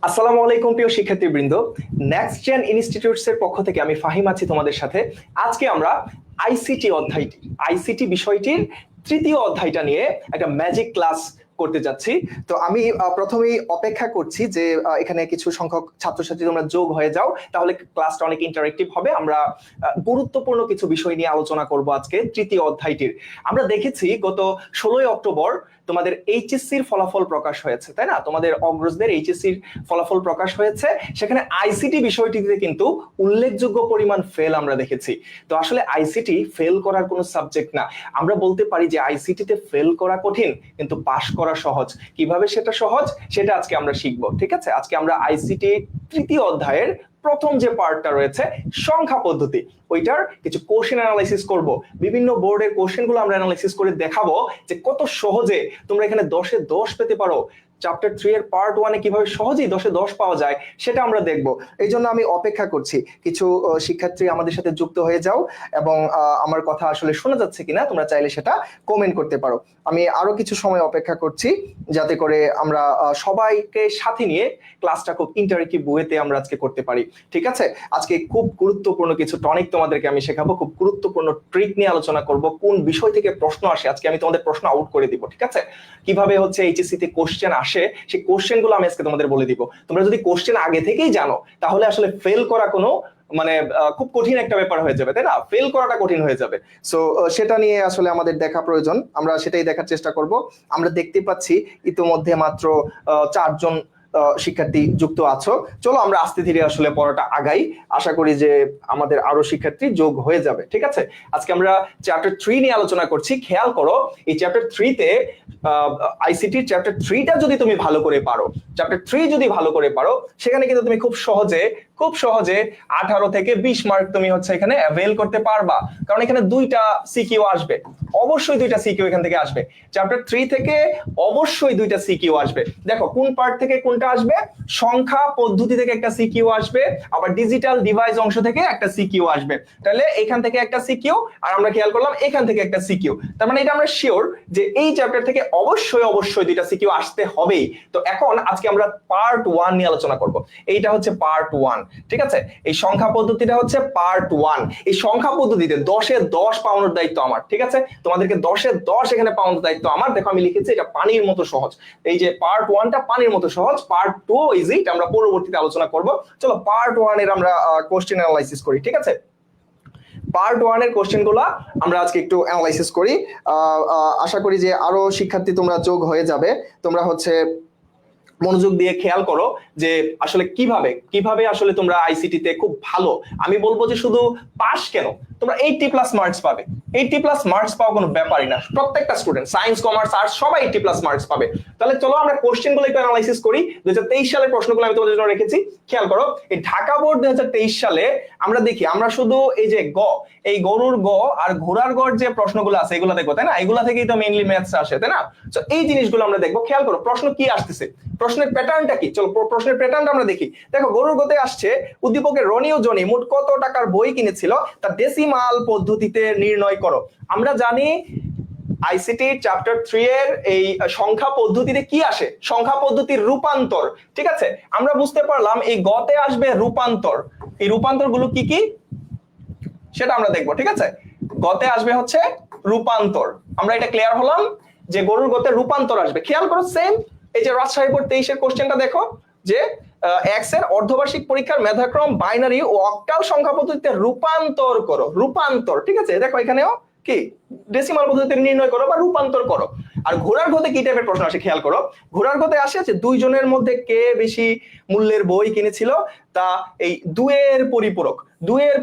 আসসালামু আলাইকুম প্রিয় শিক্ষার্থীবৃন্দ, নেক্সট জেন ইনস্টিটিউটস এর পক্ষ থেকে আমি ফাহিম আছি তোমাদের সাথে। আজকে আমরা আইসিটি বিষয়টির তৃতীয় অধ্যায়টা নিয়ে একটা ম্যাজিক ক্লাস করতে যাচ্ছি। তো আমি প্রথমেই অপেক্ষা করছি যে এখানে কিছু সংখ্যক ছাত্রছাত্রী তোমরা যোগ হয়ে যাও, তাহলে ক্লাসটা অনেক ইন্টারেক্টিভ হবে। আমরা গুরুত্বপূর্ণ কিছু বিষয় নিয়ে আলোচনা করব আজকে তৃতীয় অধ্যায়টির। আমরা দেখেছি গত 16 অক্টোবর তোমাদের এইচএসসির ফলাফল প্রকাশ হয়েছে, তাই না? তোমাদের অগ্রজদের এইচএসসির ফলাফল প্রকাশ হয়েছে, সেখানে আইসিটি বিষয়টিতে কিন্তু উল্লেখযোগ্য পরিমাণ ফেল আমরা দেখেছি। তো আসলে আইসিটি ফেল করার কোনো সাবজেক্ট না। আমরা বলতে পারি যে আইসিটিতে ফেল করা কঠিন কিন্তু পাশ করা সহজ। কিভাবে সেটা সহজ সেটা আজকে আমরা শিখবো, ঠিক আছে? আজকে আমরা আইসিটি তৃতীয় অধ্যায়ের প্রথম যে পার্টটা রয়েছে সংখ্যা পদ্ধতি, ওইটার কিছু কোশ্চেন অ্যানালাইসিস করব। বিভিন্ন বোর্ডের কোশ্চেনগুলো আমরা অ্যানালাইসিস করে দেখাবো যে কত সহজে তোমরা এখানে 10-এ 10 পেতে পারো। চ্যাপ্টার 3 এর পার্ট 1 এ কিভাবে সহজেই 10-এ 10 পাওয়া যায় সেটা আমরা দেখব। এই জন্য আমি অপেক্ষা করছি কিছু শিক্ষার্থী আমাদের সাথে যুক্ত হয়ে যাও, এবং আমার কথা আসলে শোনা যাচ্ছে কিনা তোমরা চাইলে সেটা কমেন্ট করতে পারো। আমি আরো কিছু সময় অপেক্ষা করছি যাতে করে আমরা সবাইকে সাথে নিয়ে ক্লাসটা খুব ইন্টারেক্টিভ ওয়েতে আমরা আজকে করতে পারি, ঠিক আছে? আজকে খুব গুরুত্বপূর্ণ কিছু টনিক তোমাদেরকে আমি শেখাবো, খুব গুরুত্বপূর্ণ ট্রিক নিয়ে আলোচনা করব। কোন বিষয় থেকে প্রশ্ন আসে আজকে আমি তোমাদের প্রশ্ন আউট করে দিব, ঠিক আছে? কিভাবে হচ্ছে এইচএসসি তে কোশ্চেন আসে সেই কোশ্চেন গুলো আমি আজকে তোমাদের বলে দিব। তোমরা যদি কোশ্চেন আগে থেকেই জানো তাহলে আসলে ফেল করা কোনো খুব কঠিন একটা ব্যাপার হয়ে যাবে, তাই না? ফেল করাটা কঠিন হয়ে যাবে। সো সেটা নিয়ে আসলে আমাদের দেখা প্রয়োজন, আমরা সেটাই দেখার চেষ্টা করব। আমরা দেখতে পাচ্ছি ইতোমধ্যে মাত্র 4 জন শিক্ষার্থী যুক্ত আছো। চলো আমরা আস্তে ধীরে আসলে পড়াটা আগাই, আশা করি যে আমাদের আরো শিক্ষার্থী যোগ হয়ে যাবে, ঠিক আছে? আজকে আমরা চ্যাপ্টার 3 নিয়ে আলোচনা করছি। খেয়াল করো, এই চ্যাপ্টার 3 তে আইসিটি চ্যাপ্টার 3টা যদি তুমি ভালো করে পারো, চ্যাপ্টার 3 যদি ভালো করে পারো, সেখানে কিন্তু তুমি খুব সহজে 18 থেকে 20 মার্ক তুমি হচ্ছে এখানে অ্যাভেল করতে পারবা। কারণ এখানে দুইটা সিকিউ আসবে, অবশ্যই দুইটা সিকিউ এখান থেকে আসবে। চ্যাপ্টার 3 থেকে অবশ্যই দুইটা সিকিউ আসবে। দেখো কোন পার্ট থেকে কোনটা আসবে। সংখ্যা পদ্ধতি থেকে একটা সিকিউ আসবে, আবার ডিজিটাল ডিভাইস অংশ থেকে একটা সিকিউ আসবে। তাহলে এখান থেকে একটা সিকিউ, আর আমরা খেয়াল করলাম এখান থেকে একটা সিকিউ। তার মানে এটা আমরা শিওর যে এই চ্যাপ্টার থেকে অবশ্যই দুইটা সিকিউ আসতে হবেই। তো এখন আজকে আমরা পার্ট 1 নিয়ে আলোচনা করব। এইটা হচ্ছে পার্ট 1, ঠিক আছে? এই সংখ্যা পদ্ধতিটা হচ্ছে পার্ট 1। এই সংখ্যা পদ্ধতিতে 10-এ 10 পাওয়ানোর দায়িত্ব আমার, ঠিক আছে? তোমাদেরকে 10-এ 10 এখানে পাওয়ানোর দায়িত্ব আমার। দেখো আমি লিখেছি এটা পানির মতো সহজ। এই যে পার্ট 1টা পানির মতো সহজ, পার্ট 2 ইজি, এটা আমরা পরবর্তীতে আলোচনা করব। চলো পার্ট 1 এর আমরা কোশ্চেন অ্যানালাইসিস করি, ঠিক আছে? পার্ট 1 এর কোশ্চেনগুলো আমরা আজকে একটু অ্যানালাইসিস করি। আশা করি যে আরো শিক্ষার্থী তোমরা যোগ হয়ে যাবে। তোমরা হচ্ছে মনোযোগ দিয়ে খেয়াল করো যে আসলে কিভাবে আসলে তোমরা আইসিটি তে খুব ভালো, আমি বলবো যে শুধু পাস কেন, তোমরা 80+ মার্কস পাবে। 80+ মার্কস পাওয়া কোনো ব্যাপারই না। প্রত্যেকটা স্টুডেন্ট সায়েন্স, কমার্স, আর্টস সবাই 80+ মার্কস পাবে। তাহলে চলো আমরা কোশ্চেনগুলো একটু অ্যানালাইসিস করি। 2023 সালের প্রশ্নগুলো আমি তোমাদের জন্য রেখেছি। খেয়াল করো, এই ঢাকা বোর্ড 2023 সালে আমরা দেখি, আমরা শুধু এই যে এই গরুর গ আর ঘোড়ার গড় যে প্রশ্নগুলো আছে এগুলো দেখবো, তাই না? এগুলা থেকেই তো মেইনলি ম্যাথস আসে, তাই না? তো এই জিনিসগুলো আমরা দেখবো। খেয়াল করো প্রশ্ন কি আসতেছে, প্রশ্নের প্যাটার্নটা কি। চলো প্রশ্নের প্যাটার্নটা আমরা দেখি। দেখো গরুর গতে আসছে উদ্দীপকের রনি ও জনি মোট কত টাকার বই কিনেছিল তা ডেসিমাল পদ্ধতিতে নির্ণয় করো। আমরা জানি আইসিটি চ্যাপ্টার 3 এর এই সংখ্যা পদ্ধতিতে কি আসে, সংখ্যা পদ্ধতির রূপান্তর, ঠিক আছে? আমরা বুঝতে পারলাম এই গতে আসবে রূপান্তর। এই রূপান্তর গুলো কি কি সেটা আমরা দেখবো, ঠিক আছে? গতে আসবে হচ্ছে রূপান্তর। আমরা এটা ক্লিয়ার হলাম যে গরুর গতে রূপান্তর আসবে। খেয়াল করো সেম এই যে রাজশাহী বোর্ড 23 এর কোশ্চেনটা দেখো যে এক্স এর অর্ধবার্ষিক পরীক্ষার মেধাক্রম বাইনারি ও অক্টাল সংখ্যা পদ্ধতিতে রূপান্তর করো। রূপান্তর, ঠিক আছে? দেখো এখানেও কি ডেসিমাল পদ্ধতিতে নির্ণয় করো বা রূপান্তর করো। আর ঘোড়ার গতে কি টাইপের প্রশ্ন আসে খেয়াল করো। ঘোড়ার গতে আসে যে দুইজনের মধ্যে কে বেশি মূল্যের বই কিনেছিল তা এই দুয়ের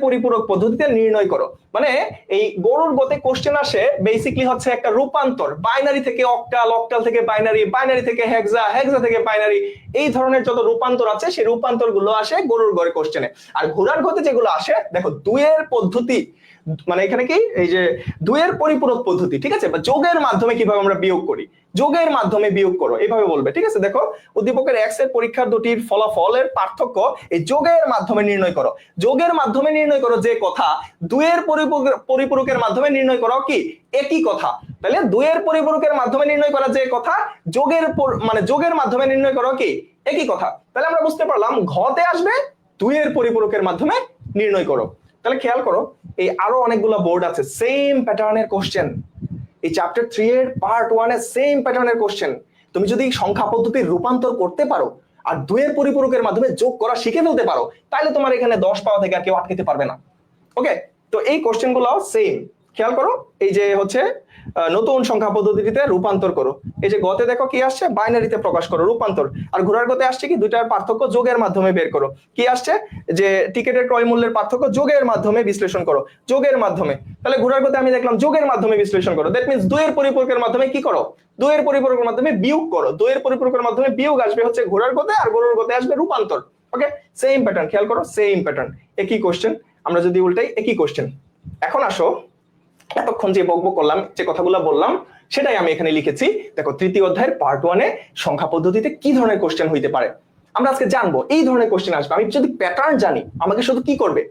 পরিপূরক পদ্ধতিতে নির্ণয় করো। মানে এই গরুর গতে কোশ্চেন আসে বেসিক্যালি হচ্ছে একটা রূপান্তর, বাইনারি থেকে অক্টাল, অক্টাল থেকে বাইনারি, বাইনারি থেকে হেক্সা, হেক্সা থেকে বাইনারি, এই ধরনের যত রূপান্তর আছে সেই রূপান্তর গুলো আসে গরুর গড়ে কোশ্চেনে। আর ঘোড়ার গতে যেগুলো আসে দেখো দুয়ের পদ্ধতি, মানে এখানে কি এই যে দুয়ের পরিপূরক পদ্ধতি, ঠিক আছে? বা যোগের মাধ্যমে কিভাবে আমরা বিয়োগ করি, যোগের মাধ্যমে বিয়োগ করো, এইভাবে বলবে। ঠিক আছে, দেখো উদ্দীপকের এক্স এর পরীক্ষা দুটির ফলাফলের পার্থক্য এই যোগের মাধ্যমে নির্ণয় করো। যোগের মাধ্যমে নির্ণয় করো যে কথা, দুইয়ের পরিপূরকের মাধ্যমে নির্ণয় করো কি একই কথা। তাহলে দুইয়ের পরিপূরকের মাধ্যমে নির্ণয় করা যে কথা, যোগের মানে যোগের মাধ্যমে নির্ণয় করো কি একই কথা। তাহলে আমরা বুঝতে পারলাম ঘতে আসবে দুইয়ের পরিপূরকের মাধ্যমে নির্ণয় করো। তাহলে খেয়াল করো, এই আরো অনেকগুলো বোর্ড আছে, সেম প্যাটার্নের কোশ্চেন। এই চ্যাপ্টার 3 এর পার্ট 1 এর সেম প্যাটার্নের কোশ্চেন। তুমি যদি সংখ্যা পদ্ধতির রূপান্তর করতে পারো আর দুইয়ের পরিপূরকের মাধ্যমে যোগ করা শিখে ফেলতে পারো, তাহলে তোমার এখানে 10 পাওয়া থেকে আর কেউ আটকাতে পারবে না। ওকে, তো এই কোশ্চেন গুলো সেম। খেয়াল করো, এই যে হচ্ছে নতুন সংখ্যা পদ্ধতিতে রূপান্তর করো। এই যে গতে দেখো কি আসছে, বাইনারিতে প্রকাশ করো, রূপান্তর। আর ঘোড়ার গতে আসছে কি, দুইটার পার্থক্য যোগের মাধ্যমে বের করো। কি আসছে, যে টিকেটের ক্রয় মূল্যের পার্থক্য যোগের মাধ্যমে বিশ্লেষণ করো, যোগের মাধ্যমে। তাহলে ঘোড়ার গতে আমি দেখলাম যোগের মাধ্যমে বিশ্লেষণ করো, দ্যাট মিন্স দুইয়ের পরিপূরকের মাধ্যমে কি করো, দুইয়ের পরিপূরকের মাধ্যমে বিয়োগ করো। দুইয়ের পরিপূরকের মাধ্যমে বিয়োগ আসবে হচ্ছে ঘোড়ার গতে, আর ঘোড়ার গতে আসবে রূপান্তর। ওকে, সেম প্যাটার্ন, খেয়াল করো সেম প্যাটার্ন, একই কোশ্চেন। আমরা যদি উল্টাই একই কোশ্চেন। এখন আসো, এতক্ষণ যে বকবক করলাম, যে কথাগুলো বললাম, সেটাই আমি এখানে লিখেছি। দেখো তৃতীয় অধ্যায়ের পার্ট 1 এ সংখ্যা পদ্ধতিতে কি ধরনের কোশ্চেন হইতে পারে আমরা আজকে জানবো। এই ধরনের কোশ্চেন আসবে। আমি যদি প্যাটার্ন জানি, আমাকে শুধু কি করবে,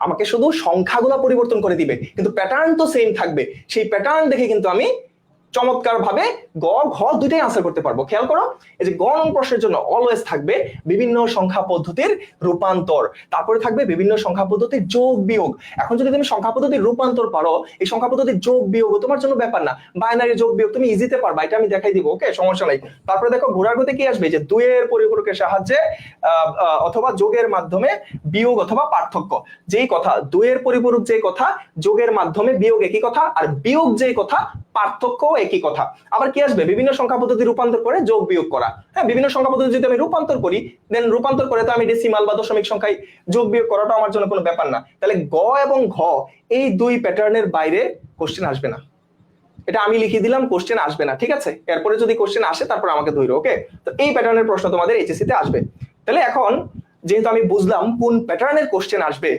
আমাকে শুধু সংখ্যাগুলো পরিবর্তন করে দিবে, কিন্তু প্যাটার্ন তো সেম থাকবে। সেই প্যাটার্ন দেখে কিন্তু আমি চমৎকার ভাবে গ ঘ দুইটাই আনসার করতে পারবো। খেয়াল করো, এই যে গ নং প্রশ্নের জন্য অলওয়েজ থাকবে বিভিন্ন সংখ্যা পদ্ধতির রূপান্তর, তারপরে থাকবে বিভিন্ন সংখ্যা পদ্ধতির যোগ বিয়োগ। এখন যদি তুমি সংখ্যা পদ্ধতির রূপান্তর পারো, এই সংখ্যা পদ্ধতির যোগ বিয়োগ তোমার জন্য ব্যাপার না, বাইনারি যোগ বিয়োগ তুমি ইজিতে পারবা, এটা আমি দেখাই দিব। ওকে, সমস্যা নাই। তারপরে দেখো ঘোড়ার গতি কি আসবে, যে দুইয়ের পরিপূরকের সাহায্যে অথবা যোগের মাধ্যমে বিয়োগ অথবা পার্থক্য। যেই কথা দুইয়ের পরিপূরক, যে কথা যোগের মাধ্যমে বিয়োগ একই কথা, আর বিয়োগ যে কথা পার্থক্য একই কথা। আবার কি আসবে, বিভিন্ন সংখ্যা পদ্ধতি রূপান্তর করে যোগ বিয়োগ করা। হ্যাঁ, বিভিন্ন সংখ্যা পদ্ধতি যদি আমি রূপান্তর করি, দেন রূপান্তর করে তো আমি ডেসিমাল বা দশমিক সংখ্যায় যোগ বিয়োগ করাটা আমার জন্য কোনো ব্যাপার না। তাহলে গ এবং ঘ এই দুই প্যাটার্নের বাইরে কোশ্চেন আসবে না। এটা আমি লিখে দিলাম, কোশ্চেন আসবে না। ঠিক আছে, এরপরে যদি কোশ্চেন আসে তারপর আমাকে ধরো। ওকে, তো এই প্যাটার্নের প্রশ্ন তোমাদের এইচএসসি তে আসবে। তাহলে এখন যেহেতু আমি বুঝলাম কোন প্যাটার্নের কোশ্চেন আসবে,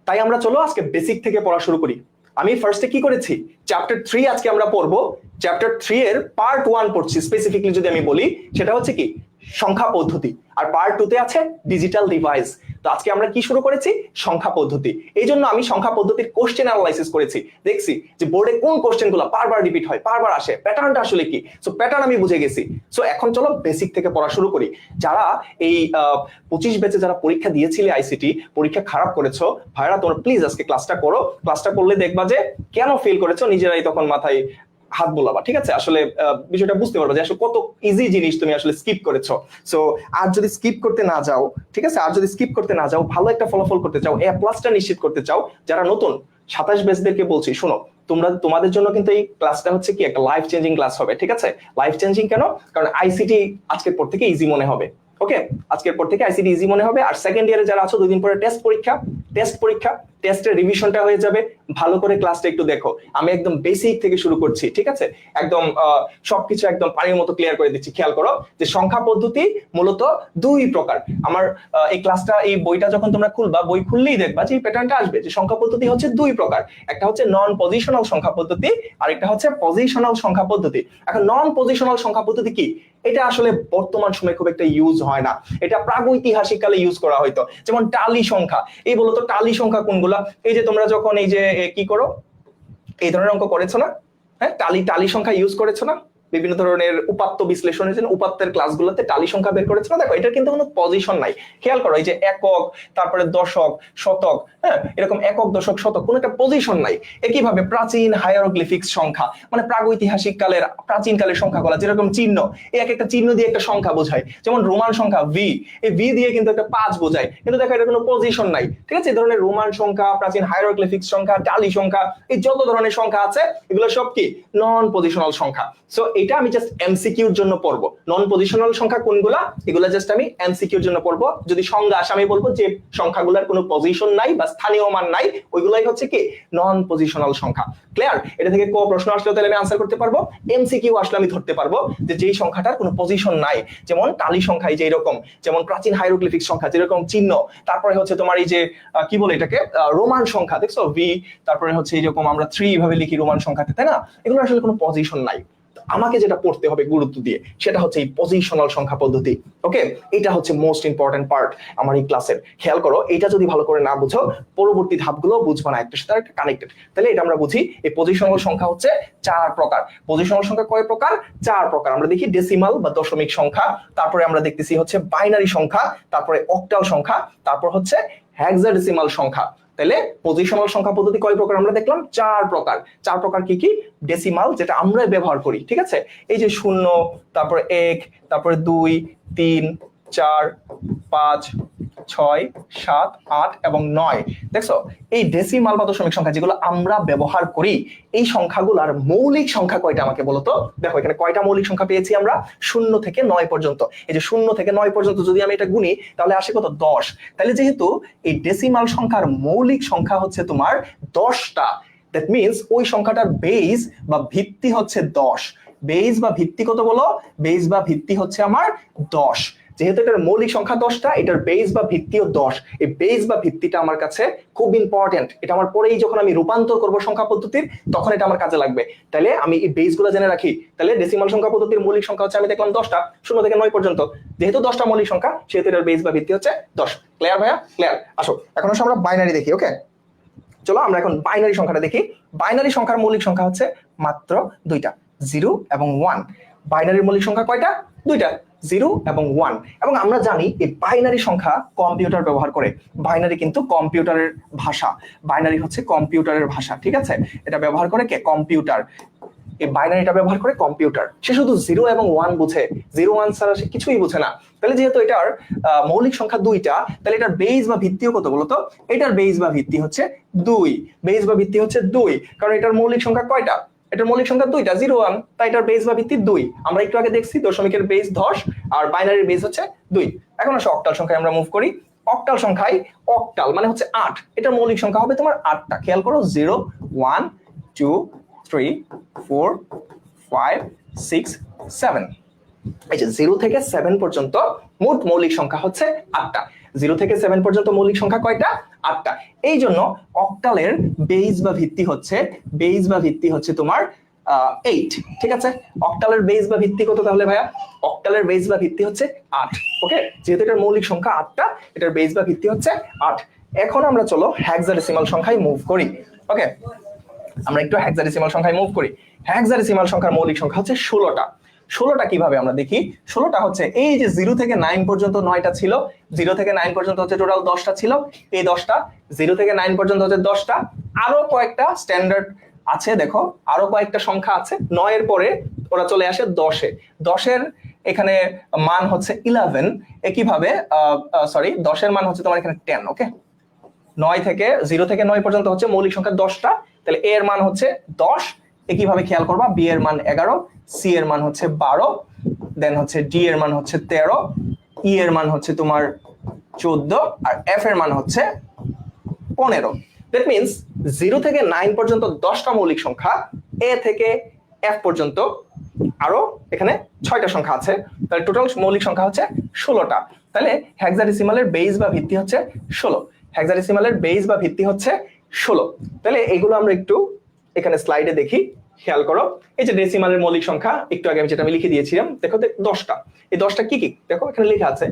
তাই আমরা চলো আজকে বেসিক থেকে পড়া শুরু করি। আমি ফার্স্টে কি করেছি, চ্যাপ্টার 3 আজকে আমরা পড়বো। চ্যাপ্টার 3 এর পার্ট 1 পড়ছি। স্পেসিফিকলি যদি আমি বলি, সেটা হচ্ছে কি সংখ্যা পদ্ধতি, আর পার্ট 2 তে আছে ডিজিটাল ডিভাইস। তো আজকে আমরা কি শুরু করেছি, সংখ্যা পদ্ধতি। এই জন্য আমি সংখ্যা পদ্ধতির কোশ্চেন অ্যানালাইসিস করেছি, দেখছি যে বোর্ডে কোন কোশ্চেনগুলো বারবার রিপিট হয়, বারবার আসে, প্যাটার্নটা আসলে কি। সো প্যাটার্ন আমি বুঝে গেছি। সো এখন চলো বেসিক থেকে পড়া শুরু করি। যারা এই 25 ব্যাচে যারা পরীক্ষা দিয়েছিলে আইসিটি, পরীক্ষা খারাপ করেছো, ভাইরা তোমরা প্লিজ আজকে ক্লাসটা করো। ক্লাসটা করলে দেখবা যে কেন ফেল করেছো, নিজেরাই তখন মাথায় হাত বোলাবা। ঠিক আছে, আসলে বিষয়টা বুঝতে পারবে যে আসলে কত ইজি জিনিস তুমি আসলে স্কিপ করেছো। সো আর যদি স্কিপ করতে না যাও, ঠিক আছে, আর যদি স্কিপ করতে না যাও, ভালো একটা ফলাফল করতে চাও, এ প্লাসটা নিশ্চিত করতে চাও, যারা নতুন 27 ব্যাচদেরকে বলছি, শোনো, তোমাদের জন্য কিন্তু এই ক্লাসটা হচ্ছে কি একটা লাইফ চেঞ্জিং ক্লাস হবে। ঠিক আছে, লাইফ চেঞ্জিং কেন, কারণ আইসিটি আজকের পর থেকে ইজি মনে হবে। ওকে, আজকের পর থেকে আইসিটি ইজি মনে হবে। আর সেকেন্ড ইয়ারে যারা আছো, 2 দিন পরে টেস্ট পরীক্ষা, টেস্টের রিভিশনটা হয়ে যাবে। ভালো করে ক্লাসটা একটু দেখো। আমি একদম বেসিক থেকে শুরু করছি। ঠিক আছে, একদম সবকিছু একদম পানির মতো ক্লিয়ার করে দিচ্ছি। খেয়াল করো যে সংখ্যা পদ্ধতি মূলত 2 প্রকার। আমার এই ক্লাসটা, এই বইটা যখন তোমরা খুলবা, বই খুললেই দেখবা যে এই প্যাটার্নটা আসবে, যে সংখ্যা পদ্ধতি হচ্ছে 2 প্রকার। একটা হচ্ছে নন পজিশনাল সংখ্যা পদ্ধতি, আর একটা হচ্ছে পজিশনাল সংখ্যা পদ্ধতি। এখন নন পজিশনাল সংখ্যা পদ্ধতি কি, এটা আসলে বর্তমান সময়ে খুব একটা ইউজ হয় না, এটা প্রাগৈতিহাসিক কালে ইউজ করা হয়তো। যেমন টালি সংখ্যা, এই বলতো টালি সংখ্যা কোনগুলা, এই যে তোমরা যখন এই যে কি করো, এই ধরনের অঙ্ক করেছো না, হ্যাঁ, টালি সংখ্যা ইউজ করেছো না, বিভিন্ন ধরনের উপাত্ত বিশ্লেষণের জন্য উপাত্তের ক্লাসগুলোতে টালি সংখ্যা বের করেছো না। দেখো এটার কিন্তু কোনো পজিশন নাই। খেয়াল করো, এই যে একক, তারপরে দশক, শতক, হ্যাঁ, এরকম একক, দশক, শতক, কোনো একটা পজিশন নাই। একইভাবে প্রাচীন হায়ারোগ্লিফিক্স সংখ্যা, মানে প্রাগৈতিহাসিক কালের, প্রাচীন কালের সংখ্যাগুলো, যেরকম চিহ্ন, এই একটা চিহ্ন দিয়ে একটা সংখ্যা বোঝায়। যেমন রোমান সংখ্যা ভি, এই ভি দিয়ে কিন্তু একটা 5 বোঝায়, কিন্তু দেখো এটা কোনো পজিশন নাই। ঠিক আছে, এই ধরনের রোমান সংখ্যা, প্রাচীন হায়ারোগ্লিফিক্স সংখ্যা, টালি সংখ্যা, এই যত ধরনের সংখ্যা আছে, এগুলো সব কি নন পজিশনাল সংখ্যা। সো এটা আমি জাস্ট এমসিকিউর জন্য পড়বো। নন পজিশনাল সংখ্যা কোনগুলা, এগুলা জাস্ট আমি এমসিকিউর জন্য পড়বো। যদি সংজ্ঞা আসে, আমি বলবো যে সংখ্যাগুলোর কোনো পজিশন নাই বা স্থানীয় মান নাই, ওইগুলাই হচ্ছে কি নন পজিশনাল সংখ্যা। ক্লিয়ার? এটা থেকে কোন প্রশ্ন আসলে তাহলে আমি আনসার করতে পারবো, এমসিকিউ আসলে আমি ধরতে পারবো যে যেই সংখ্যাটার কোনো পজিশন নাই। যেমন টালি সংখ্যায় যে এরকম, যেমন প্রাচীন হাইরোগ্লিফিক সংখ্যা যেরকম চিহ্ন, তারপরে হচ্ছে তোমার এই যে কি বলে এটাকে, রোমান সংখ্যা, দেখছো ভি, তারপরে হচ্ছে এরকম আমরা 3 ভাবে লিখি রোমান সংখ্যাতে, তাই না, এগুলো আসলে কোনো পজিশন নাই। আমাকে যেটা পড়তে হবে গুরুত্ব দিয়ে সেটা হচ্ছে এই পজিশনাল সংখ্যা পদ্ধতি। ওকে, এটা হচ্ছে মোস্ট ইম্পর্টেন্ট পার্ট আমার এই ক্লাসের। খেয়াল করো, এটা যদি ভালো করে না বুঝো পরবর্তী ধাপগুলো বুঝবো না, একটার সাথে একটা কানেক্টেড। তাহলে এটা আমরা বুঝি, এই পজিশনাল সংখ্যা হচ্ছে 4 প্রকার। পজিশনাল সংখ্যা কয় প্রকার? 4 প্রকার। আমরা দেখি ডেসিমাল বা দশমিক সংখ্যা, তারপরে আমরা দেখতেছি হচ্ছে বাইনারি সংখ্যা, তারপরে অক্টাল সংখ্যা, তারপর হচ্ছে হেক্সাডেসিমাল সংখ্যা। তাহলে পজিশনাল সংখ্যা পদ্ধতি কয় প্রকার আমরা দেখলাম? 4 প্রকার। 4 প্রকার কি কি? ডেসিমাল, যেটা আমরা ব্যবহার করি, ঠিক আছে, এই যে 0, তারপরে 1, তারপরে 2, 3, 4, 5, 6, 7, 8 এবং 9। দেখছো, এই ডেসিমাল বা দশমিক সংখ্যা যেগুলো আমরা ব্যবহার করি, এই সংখ্যাগুলোর মৌলিক সংখ্যা কয়টা আমাকে বলো তো? দেখো এখানে কয়টা মৌলিক সংখ্যা পেয়েছি আমরা? 0 থেকে 9 পর্যন্ত। এই যে 0 থেকে 9 পর্যন্ত যদি আমি এটা গুনি তাহলে আসে কত? 10। তাহলে যেহেতু এই ডেসিমাল সংখ্যার মৌলিক সংখ্যা হচ্ছে তোমার 10টা, দ্যাট মিন্স ওই সংখ্যাটার বেস বা ভিত্তি হচ্ছে 10। বেস বা ভিত্তি কত বলো? বেস বা ভিত্তি হচ্ছে আমার 10। যেহেতু এটার মৌলিক সংখ্যা 10টা, এটার বেস বা ভিত্তিও 10। এই বেস বা ভিত্তিটা আমার কাছে খুব ইম্পর্টেন্ট। এটা আমার পরেই যখন আমি রূপান্তর করব সংখ্যা পদ্ধতির, তখন এটা আমার কাজে লাগবে। তাহলে আমি এই বেসগুলো জেনে রাখি। তাহলে ডেসিমাল সংখ্যা পদ্ধতির মৌলিক সংখ্যা হচ্ছে আমি দেখলাম 10টা, 0 থেকে 9 পর্যন্ত। যেহেতু 10টা মৌলিক সংখ্যা, সেহেতু এটার বেস বা ভিত্তি হচ্ছে 10। ক্লিয়ার ভাইয়া? ক্লিয়ার। আসো এখন আসলে আমরা বাইনারি দেখি। ওকে, চলো আমরা এখন বাইনারি সংখ্যাটা দেখি। বাইনারি সংখ্যার মৌলিক সংখ্যা হচ্ছে মাত্র 2টা, 0 এবং 1। বাইনারির মৌলিক সংখ্যা কয়টা? 2টা, 0 এবং 1। এবং আমরা জানি এই বাইনারি সংখ্যা কম্পিউটার ব্যবহার করে। বাইনারি কিন্তু কম্পিউটারের ভাষা। বাইনারি হচ্ছে কম্পিউটারের ভাষা, ঠিক আছে? এটা ব্যবহার করে কে? কম্পিউটার। এই বাইনারিটা ব্যবহার করে কম্পিউটার। সে শুধু 0 এবং 1 বুঝে, 0 1 ছাড়া সে কিছুই বুঝে না। তাহলে যেহেতু এটার মৌলিক সংখ্যা 2টা, তাহলে এটার বেস বা ভিত্তিও কত বলতো? এটার বেস বা ভিত্তি হচ্ছে 2। বেস বা ভিত্তি হচ্ছে 2, কারণ এটার মৌলিক সংখ্যা কয়টা? এটার মৌলিক সংখ্যা 2টা, 0 1, তাই এটার বেস বা ভিত্তি 2। আমরা একটু আগে দেখছি দশমিকের বেস 10 আর বাইনারির বেস হচ্ছে 2। এখন আসো অক্টাল সংখ্যায় আমরা মুভ করি। অক্টাল সংখ্যায়, অক্টাল মানে হচ্ছে 8, এটার মৌলিক সংখ্যা হবে তোমার 8টা। খেয়াল করো, 0 1 2 3 4 5 6 7। এই যে 0 থেকে 7 পর্যন্ত মোট মৌলিক সংখ্যা হচ্ছে 8টা। 0 থেকে 7 পর্যন্ত মৌলিক সংখ্যা কয়টা? 8টা। এই জন্য অক্টালের বেস বা ভিত্তি হচ্ছে তোমার 8। ঠিক আছে, অক্টালের বেস বা ভিত্তি কত তাহলে ভাইয়া? অক্টালের বেস বা ভিত্তি হচ্ছে 8। ওকে, যেহেতু এটার মৌলিক সংখ্যা 8টা, এটার বেস বা ভিত্তি হচ্ছে 8। এখন আমরা চলো হেক্সাডেসিমাল সংখ্যায় মুভ করি। ওকে, আমরা একটু হেক্সাডেসিমাল সংখ্যায় মুভ করি। হেক্সাডেসিমাল সংখ্যার মৌলিক সংখ্যা হচ্ছে 16টা। 16টা কিভাবে আমরা দেখি? 16টা হচ্ছে এই যে 0 থেকে 9 পর্যন্ত 9টা ছিল, 0 থেকে 9 পর্যন্ত হচ্ছে টোটাল 10টা ছিল। এই 10টা, 0 থেকে 9 পর্যন্ত হচ্ছে 10টা। আরো কয়েকটা স্ট্যান্ডার্ড আছে, দেখো আরো কয়েকটা সংখ্যা আছে। 9 এর পরে ওরা চলে আসে 10-এ। 10-এর এখানে মান হচ্ছে 11। একইভাবে সরি, 10-এর মান হচ্ছে তোমার এখানে 10। ওকে, 9 থেকে 0 থেকে 9 পর্যন্ত হচ্ছে মৌলিক সংখ্যা 10টা। তাহলে এ এর মান হচ্ছে 10। একইভাবে খেয়াল করবা, বি এর মান 11, সি এর মান হচ্ছে 12, দেন হচ্ছে ডি এর মান হচ্ছে 13, ই এর মান হচ্ছে তোমার 14, আর এফ এর মান হচ্ছে 15। দ্যাট মিন্স 0 থেকে 9 পর্যন্ত 10টা মৌলিক সংখ্যা, এ থেকে এফ পর্যন্ত আরো এখানে 6টা সংখ্যা আছে। তাহলে টোটাল মৌলিক সংখ্যা হচ্ছে 16টা। তাহলে হেক্সাডেসিমালের বেস বা ভিত্তি হচ্ছে 16। হেক্সাডেসিমালের বেস বা ভিত্তি হচ্ছে 16। তাহলে এগুলো আমরা একটু এখানে স্লাইডে দেখি। খেয়াল করো, এই যে ডেসিমালের মৌলিক সংখ্যা একটু আগে আমি যেটা লিখে দিয়েছিলাম, দেখো 10টা। এই 10টা কি কি দেখো এখানে লেখা আছে,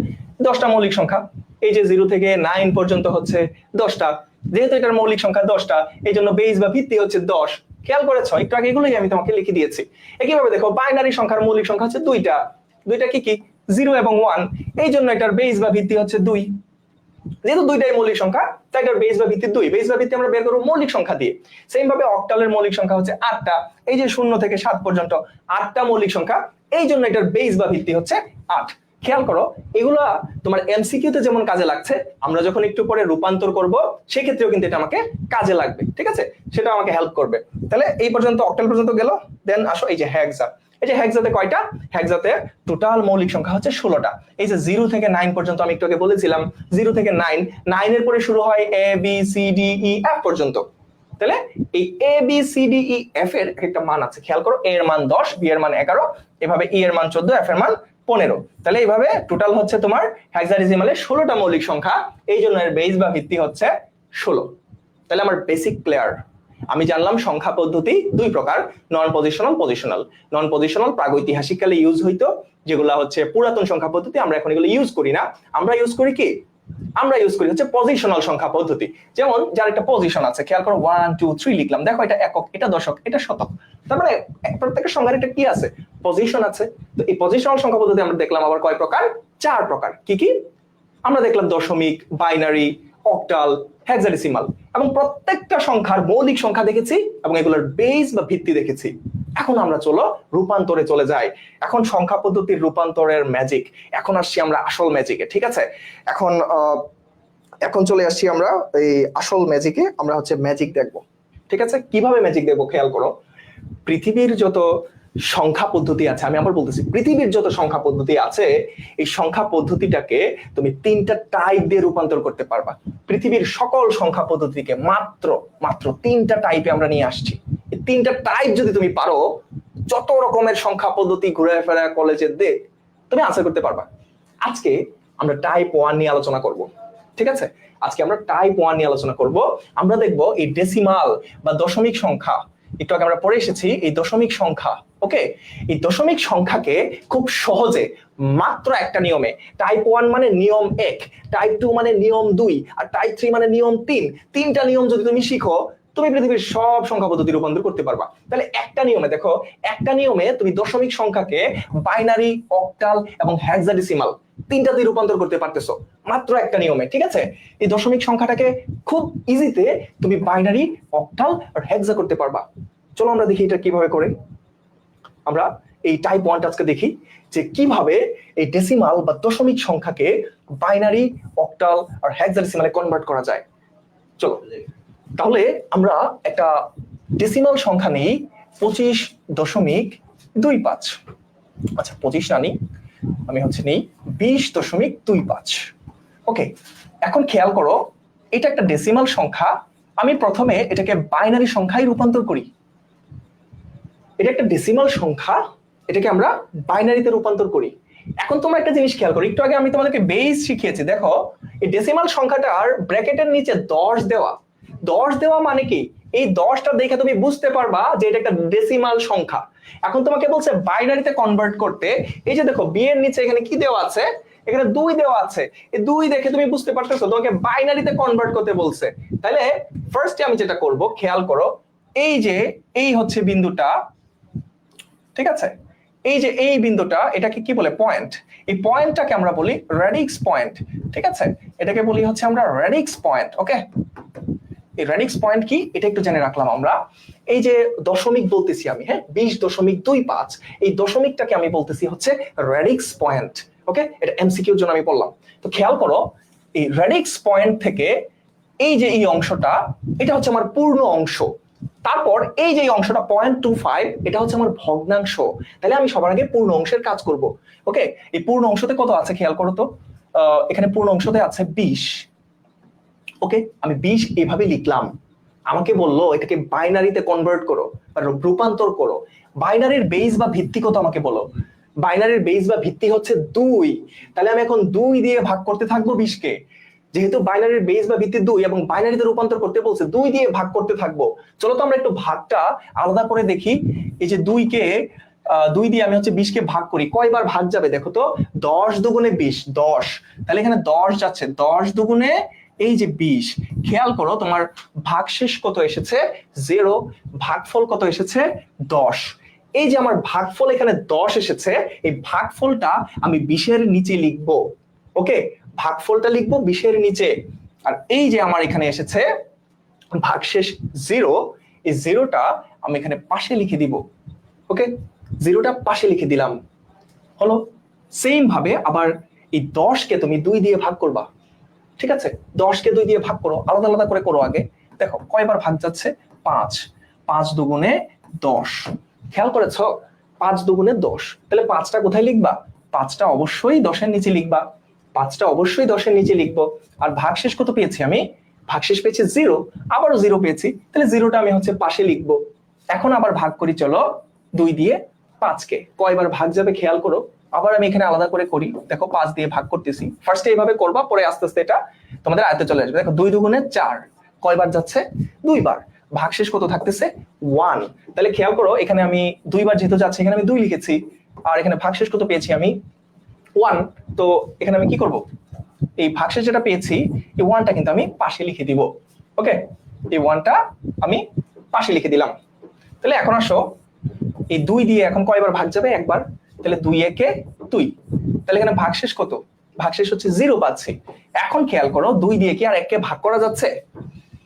10টা মৌলিক সংখ্যা। এই যে 0 থেকে 9 পর্যন্ত হচ্ছে 10টা। যেহেতু এটার মৌলিক সংখ্যা 10টা, এই জন্য বেস বা ভিত্তি হচ্ছে 10। খেয়াল করেছো? একটু আগে এগুলোই আমি তোমাকে লিখে দিয়েছি। একইভাবে দেখো বাইনারি সংখ্যার মৌলিক সংখ্যা হচ্ছে 2টা। 2টা কি কি? 0 এবং 1। এই জন্য এটার বেস বা ভিত্তি হচ্ছে 2। যেহেতু 2টাই মৌলিক সংখ্যা, তাই এটার বেস বা ভিত্তি 2। বেস বা ভিত্তি আমরা বের করব মৌলিক সংখ্যা দিয়ে। সেম ভাবে অক্টালের মৌলিক সংখ্যা হচ্ছে 8টা। এই যে 0 থেকে 7 পর্যন্ত 8টা মৌলিক সংখ্যা, এই জন্য এটার বেস বা ভিত্তি হচ্ছে 8। খেয়াল করো, এগুলা তোমার এমসিকিউ তে যেমন কাজে লাগছে, আমরা যখন একটু পরে রূপান্তর করব সেই ক্ষেত্রেও কিন্তু এটা আমাকে কাজে লাগবে। ঠিক আছে, সেটা আমাকে হেল্প করবে। তাহলে এই পর্যন্ত অক্টাল পর্যন্ত গেল। দেন আসো এই যে হেক্সা। এই যে হেক্সাতে কয়টা? হেক্সাতে টোটাল মৌলিক সংখ্যা হচ্ছে 16টা। এই যে 0 থেকে 9 পর্যন্ত আমি একটু আগে বলেছিলাম, 0 থেকে 9 এর পরে শুরু হয় A B C D E F পর্যন্ত। তাহলে এই A B C D E F এর একটা মান আছে। খেয়াল করো, এ এর মান 10, বি এর মান 11, এভাবে ই এর মান 14, এফ এর মান 15। তাহলে এইভাবে টোটাল হচ্ছে তোমার হেক্সাডেসিমালে 16টা মৌলিক সংখ্যা। এই জন্য এর বেস বা ভিত্তি হচ্ছে 16। তাহলে আমার বেসিক ক্লিয়ার। আমি জানলাম সংখ্যা পদ্ধতি দুই প্রকার, non positional, positional. Non positional প্রাগৈতিহাসিককালে ইউজ হইতো, যেগুলা হচ্ছে পুরাতন সংখ্যা পদ্ধতি, আমরা এখন এগুলো ইউজ করি না। আমরা ইউজ করি কি, আমরা ইউজ করি হচ্ছে পজিশনাল সংখ্যা পদ্ধতি। যেমন যার একটা পজিশন আছে, খেয়াল করো 1 2 3 লিখলাম, দেখো এটা একক, এটা দশক, এটা শতক, তার মানে প্রত্যেকটা সংখ্যার একটা কি আছে, পজিশন আছে। তো এই পজিশনাল সংখ্যা পদ্ধতি আমরা দেখলাম আবার কয় প্রকার, চার প্রকার। কি কি আমরা দেখলাম? দশমিক, বাইনারি, অক্টাল, হেক্সাডেসিমাল, এবং প্রত্যেকটা সংখ্যার মৌলিক সংখ্যা দেখেছি এবং এগুলোর বেস বা ভিত্তি দেখেছি। এখন আমরা চলো রূপান্তরে চলে যাই। এখন সংখ্যা পদ্ধতির রূপান্তরের ম্যাজিক, এখন আসছি আমরা আসল ম্যাজিকে। ঠিক আছে, এখন এখন চলে আসছি আমরা এই আসল ম্যাজিকে। আমরা হচ্ছে ম্যাজিক দেখব। ঠিক আছে, কিভাবে ম্যাজিক দেখবো খেয়াল করো। পৃথিবীর যত সংখ্যা পদ্ধতি আছে, আমি আবার বলতেছি, পৃথিবীর যত সংখ্যা পদ্ধতি আছে, এই সংখ্যা পদ্ধতিটাকে তুমি তিনটা টাইপ দিয়ে রূপান্তর করতে পারবা। পৃথিবীর সকল সংখ্যা পদ্ধতিকে মাত্র মাত্র তিনটা টাইপে আমরা নিয়ে আসছি। এই তিনটা টাইপ যদি তুমি পারো, যত রকমের সংখ্যা পদ্ধতি ঘুরে ফেরা কলেজে দে, তুমি আনসার করতে পারবা। আজকে আমরা টাইপ 1 নিয়ে আলোচনা করব। ঠিক আছে, আজকে আমরা টাইপ 1 নিয়ে আলোচনা করব। আমরা দেখব এই ডেসিমাল বা দশমিক সংখ্যা, একটু আগে আমরা পড়ে এসেছি এই দশমিক সংখ্যা। ওকে, এই দশমিক সংখ্যাকে খুব সহজে মাত্র একটা নিয়মে, টাইপ 1 মানে নিয়ম 1, টাইপ 2 মানে নিয়ম 2, আর টাইপ 3 মানে নিয়ম 3, তিনটা নিয়ম যদি তুমি শিখো, তুমি পৃথিবীর সব সংখ্যা পদ্ধতি রূপান্তর করতে পারবা। তাহলে একটা নিয়মে দেখো, একটা নিয়মে তুমি দশমিক সংখ্যাকে বাইনারি, অক্টাল এবং হেক্সাডেসিমাল তিনটা দিয়ে রূপান্তর করতে পারতেছো মাত্র একটা নিয়মে। ঠিক আছে, এই দশমিক সংখ্যাটাকে খুব ইজিতে তুমি বাইনারি, অক্টাল আর হেক্সা করতে পারবা। চলো আমরা দেখি এটা কিভাবে করে। আমরা এই টাইপ 1 আজকে দেখি যে কিভাবে এই ডেসিমাল বা দশমিক সংখ্যাকে বাইনারি, অক্টাল আর হেক্সাডেসিমালে কনভার্ট করা যায়। চলো তাহলে আমরা একটা ডেসিমাল সংখ্যা নেই 25.25। আচ্ছা 25 না নেই, আমি হচ্ছে নেই 20.25। ওকে, এখন খেয়াল করো, এটা একটা ডেসিমাল সংখ্যা। আমি প্রথমে এটাকে বাইনারি সংখ্যায় রূপান্তর করি। এটা একটা ডেসিমাল সংখ্যা, এটাকে আমরা বাইনারিতে রূপান্তর করি। এখন তোমরা একটা জিনিস খেয়াল করো, একটু আগে আমি তোমাদেরকে বেস শিখিয়েছি। দেখো এই ডেসিমাল সংখ্যাটার ব্র্যাকেটের নিচে 10 দেওয়া। 10 দেওয়া মানে কি, এই 10টা দেখে তুমি বুঝতে পারবা যে এটা একটা ডেসিমাল সংখ্যা। এখন তোমাকে বলছে বাইনারিতে কনভার্ট করতে, এই যে দেখো বি এর নিচে এখানে কি দেওয়া আছে, এখানে 2 দেওয়া আছে। এই 2 দেখে তুমি বুঝতে পারতেছো তোমাকে বাইনারিতে কনভার্ট করতে বলছে। তাহলে ফার্স্টে আমি যেটা করব, খেয়াল করো, এই যে এই হচ্ছে বিন্দুটা, ঠিক আছে, এই যে এই বিন্দুটা, এটাকে কি বলে, পয়েন্ট। এই পয়েন্টটাকে আমরা বলি রেডিক্স পয়েন্ট। ঠিক আছে, এটাকে বলি হচ্ছে আমরা রেডিক্স পয়েন্ট। ওকে, এই রেডিক্স পয়েন্ট কি এটা একটু জেনে রাখলাম আমরা। এই যে দশমিক বলতেছি আমি, হ্যাঁ 20.25, এই দশমিকটাকে আমি বলতেছি হচ্ছে রেডিক্স পয়েন্ট। ওকে, এটা এমসিকিউর জন্য আমি বললাম। তো খেয়াল করো, এই রেডিক্স পয়েন্ট থেকে এই যে এই অংশটা, এটা হচ্ছে আমার পূর্ণ অংশ। তারপর এই যে অংশটা 0.25, এটা হচ্ছে আমার ভগ্নাংশ। তাহলে আমি সবার আগে পূর্ণ অংশের কাজ করব। ওকে, এই পূর্ণ অংশতে কত আছে খেয়াল করো তো, এখানে পূর্ণ অংশতে আছে 20। ওকে, আমি 20 এভাবে লিখলাম। আমাকে বললো এটাকে বাইনারিতে কনভার্ট করো বা রূপান্তর করো। বাইনারির বেস বা ভিত্তি কত আমাকে বলো। বাইনারির বেস বা ভিত্তি হচ্ছে 2। তাহলে আমি এখন 2 দিয়ে ভাগ করতে থাকবো 20 কে। যেহেতু বাইনারির বেস বা ভিত্তি 2 এবং বাইনারিতে রূপান্তর করতে বলছে, 2 দিয়ে ভাগ করতে থাকবো। চলো তো আমরা একটু ভাগটা আলাদা করে দেখি। এই যে 2 দিয়ে আমি হচ্ছে 20 কে ভাগ করি, কয়বার ভাগ যাবে দেখো তো, 10 দুগুণে 20, 10। তাহলে এখানে 10 যাচ্ছে, 10 দুগুণে এই যে 20। খেয়াল করো তোমার ভাগশেষ কত এসেছে, 0। ভাগফল কত এসেছে, 10। এই যে আমার ভাগফল এখানে 10 এসেছে, এই ভাগফলটা আমি 20 এর নিচে লিখবো। ওকে, ভাগফলটা লিখবো 20 এর নিচে। আর এই যে আমার এখানে এসেছে ভাগশেষ 0, এই 0টা আমি এখানে পাশে লিখে দিব। ওকে, 0টা পাশে লিখে দিলাম। হলো, সেম ভাবে আবার এই 10 কে তুমি 2 দিয়ে ভাগ করবা। ঠিক আছে, 10 কে 2 দিয়ে ভাগ করো, আলাদা আলাদা করে করো আগে। দেখো কয়বার ভাগ যাচ্ছে, 5। 5 দুগুণে 10। খেয়াল করেছো, 5 দুগুণে 10। তাহলে 5টা কোথায় লিখবা, 5টা অবশ্যই 10 এর নিচে লিখবা। 5টা অবশ্যই 10 এর নিচে লিখবো। আর ভাগশেষ কত পেয়েছি আমি, ভাগশেষ পেয়েছি 0, আবারও 0 পেয়েছি। তাহলে 0টা আমি হচ্ছে পাশে লিখবো। এখন আবার ভাগ করি চলো 2 দিয়ে 5 কে। কয়বার ভাগ যাবে খেয়াল করো। আবার আমি এখানে আলাদা করে করি, দেখো 5 দিয়ে ভাগ করতেছি। ফার্স্টে এইভাবে করবা, পরে আস্তে আস্তে এটা তোমাদের আয়ত্তে চলে আসবে। দেখো 2 দুগুণে 4, কয়বার যাচ্ছে, 2 বার। ভাগশেষ কত থাকতেছে 1। তাহলে খেয়াল করো এখানে আমি দুইবার যেহেতু যাচ্ছে এখানে আমি 2 লিখেছি, আর এখানে ভাগশেষ কত পেয়েছি আমি 1। তো এখানে আমি কি করব, এই ভাগশেষ যেটা পেয়েছি এই 1টা কিন্তু আমি পাশে লিখে দিব। ওকে, এই 1টা আমি পাশে লিখে দিলাম। তাহলে এখন আসো এই 2 দিয়ে এখন কয়বার ভাগ যাবে, একবার। তাহলে 2 একে 2। তাহলে এখানে ভাগশেষ কত, ভাগশেষ হচ্ছে 0 পাচ্ছি। এখন খেয়াল করো 2 দিয়ে কি আর 1 কে ভাগ করা যাচ্ছে,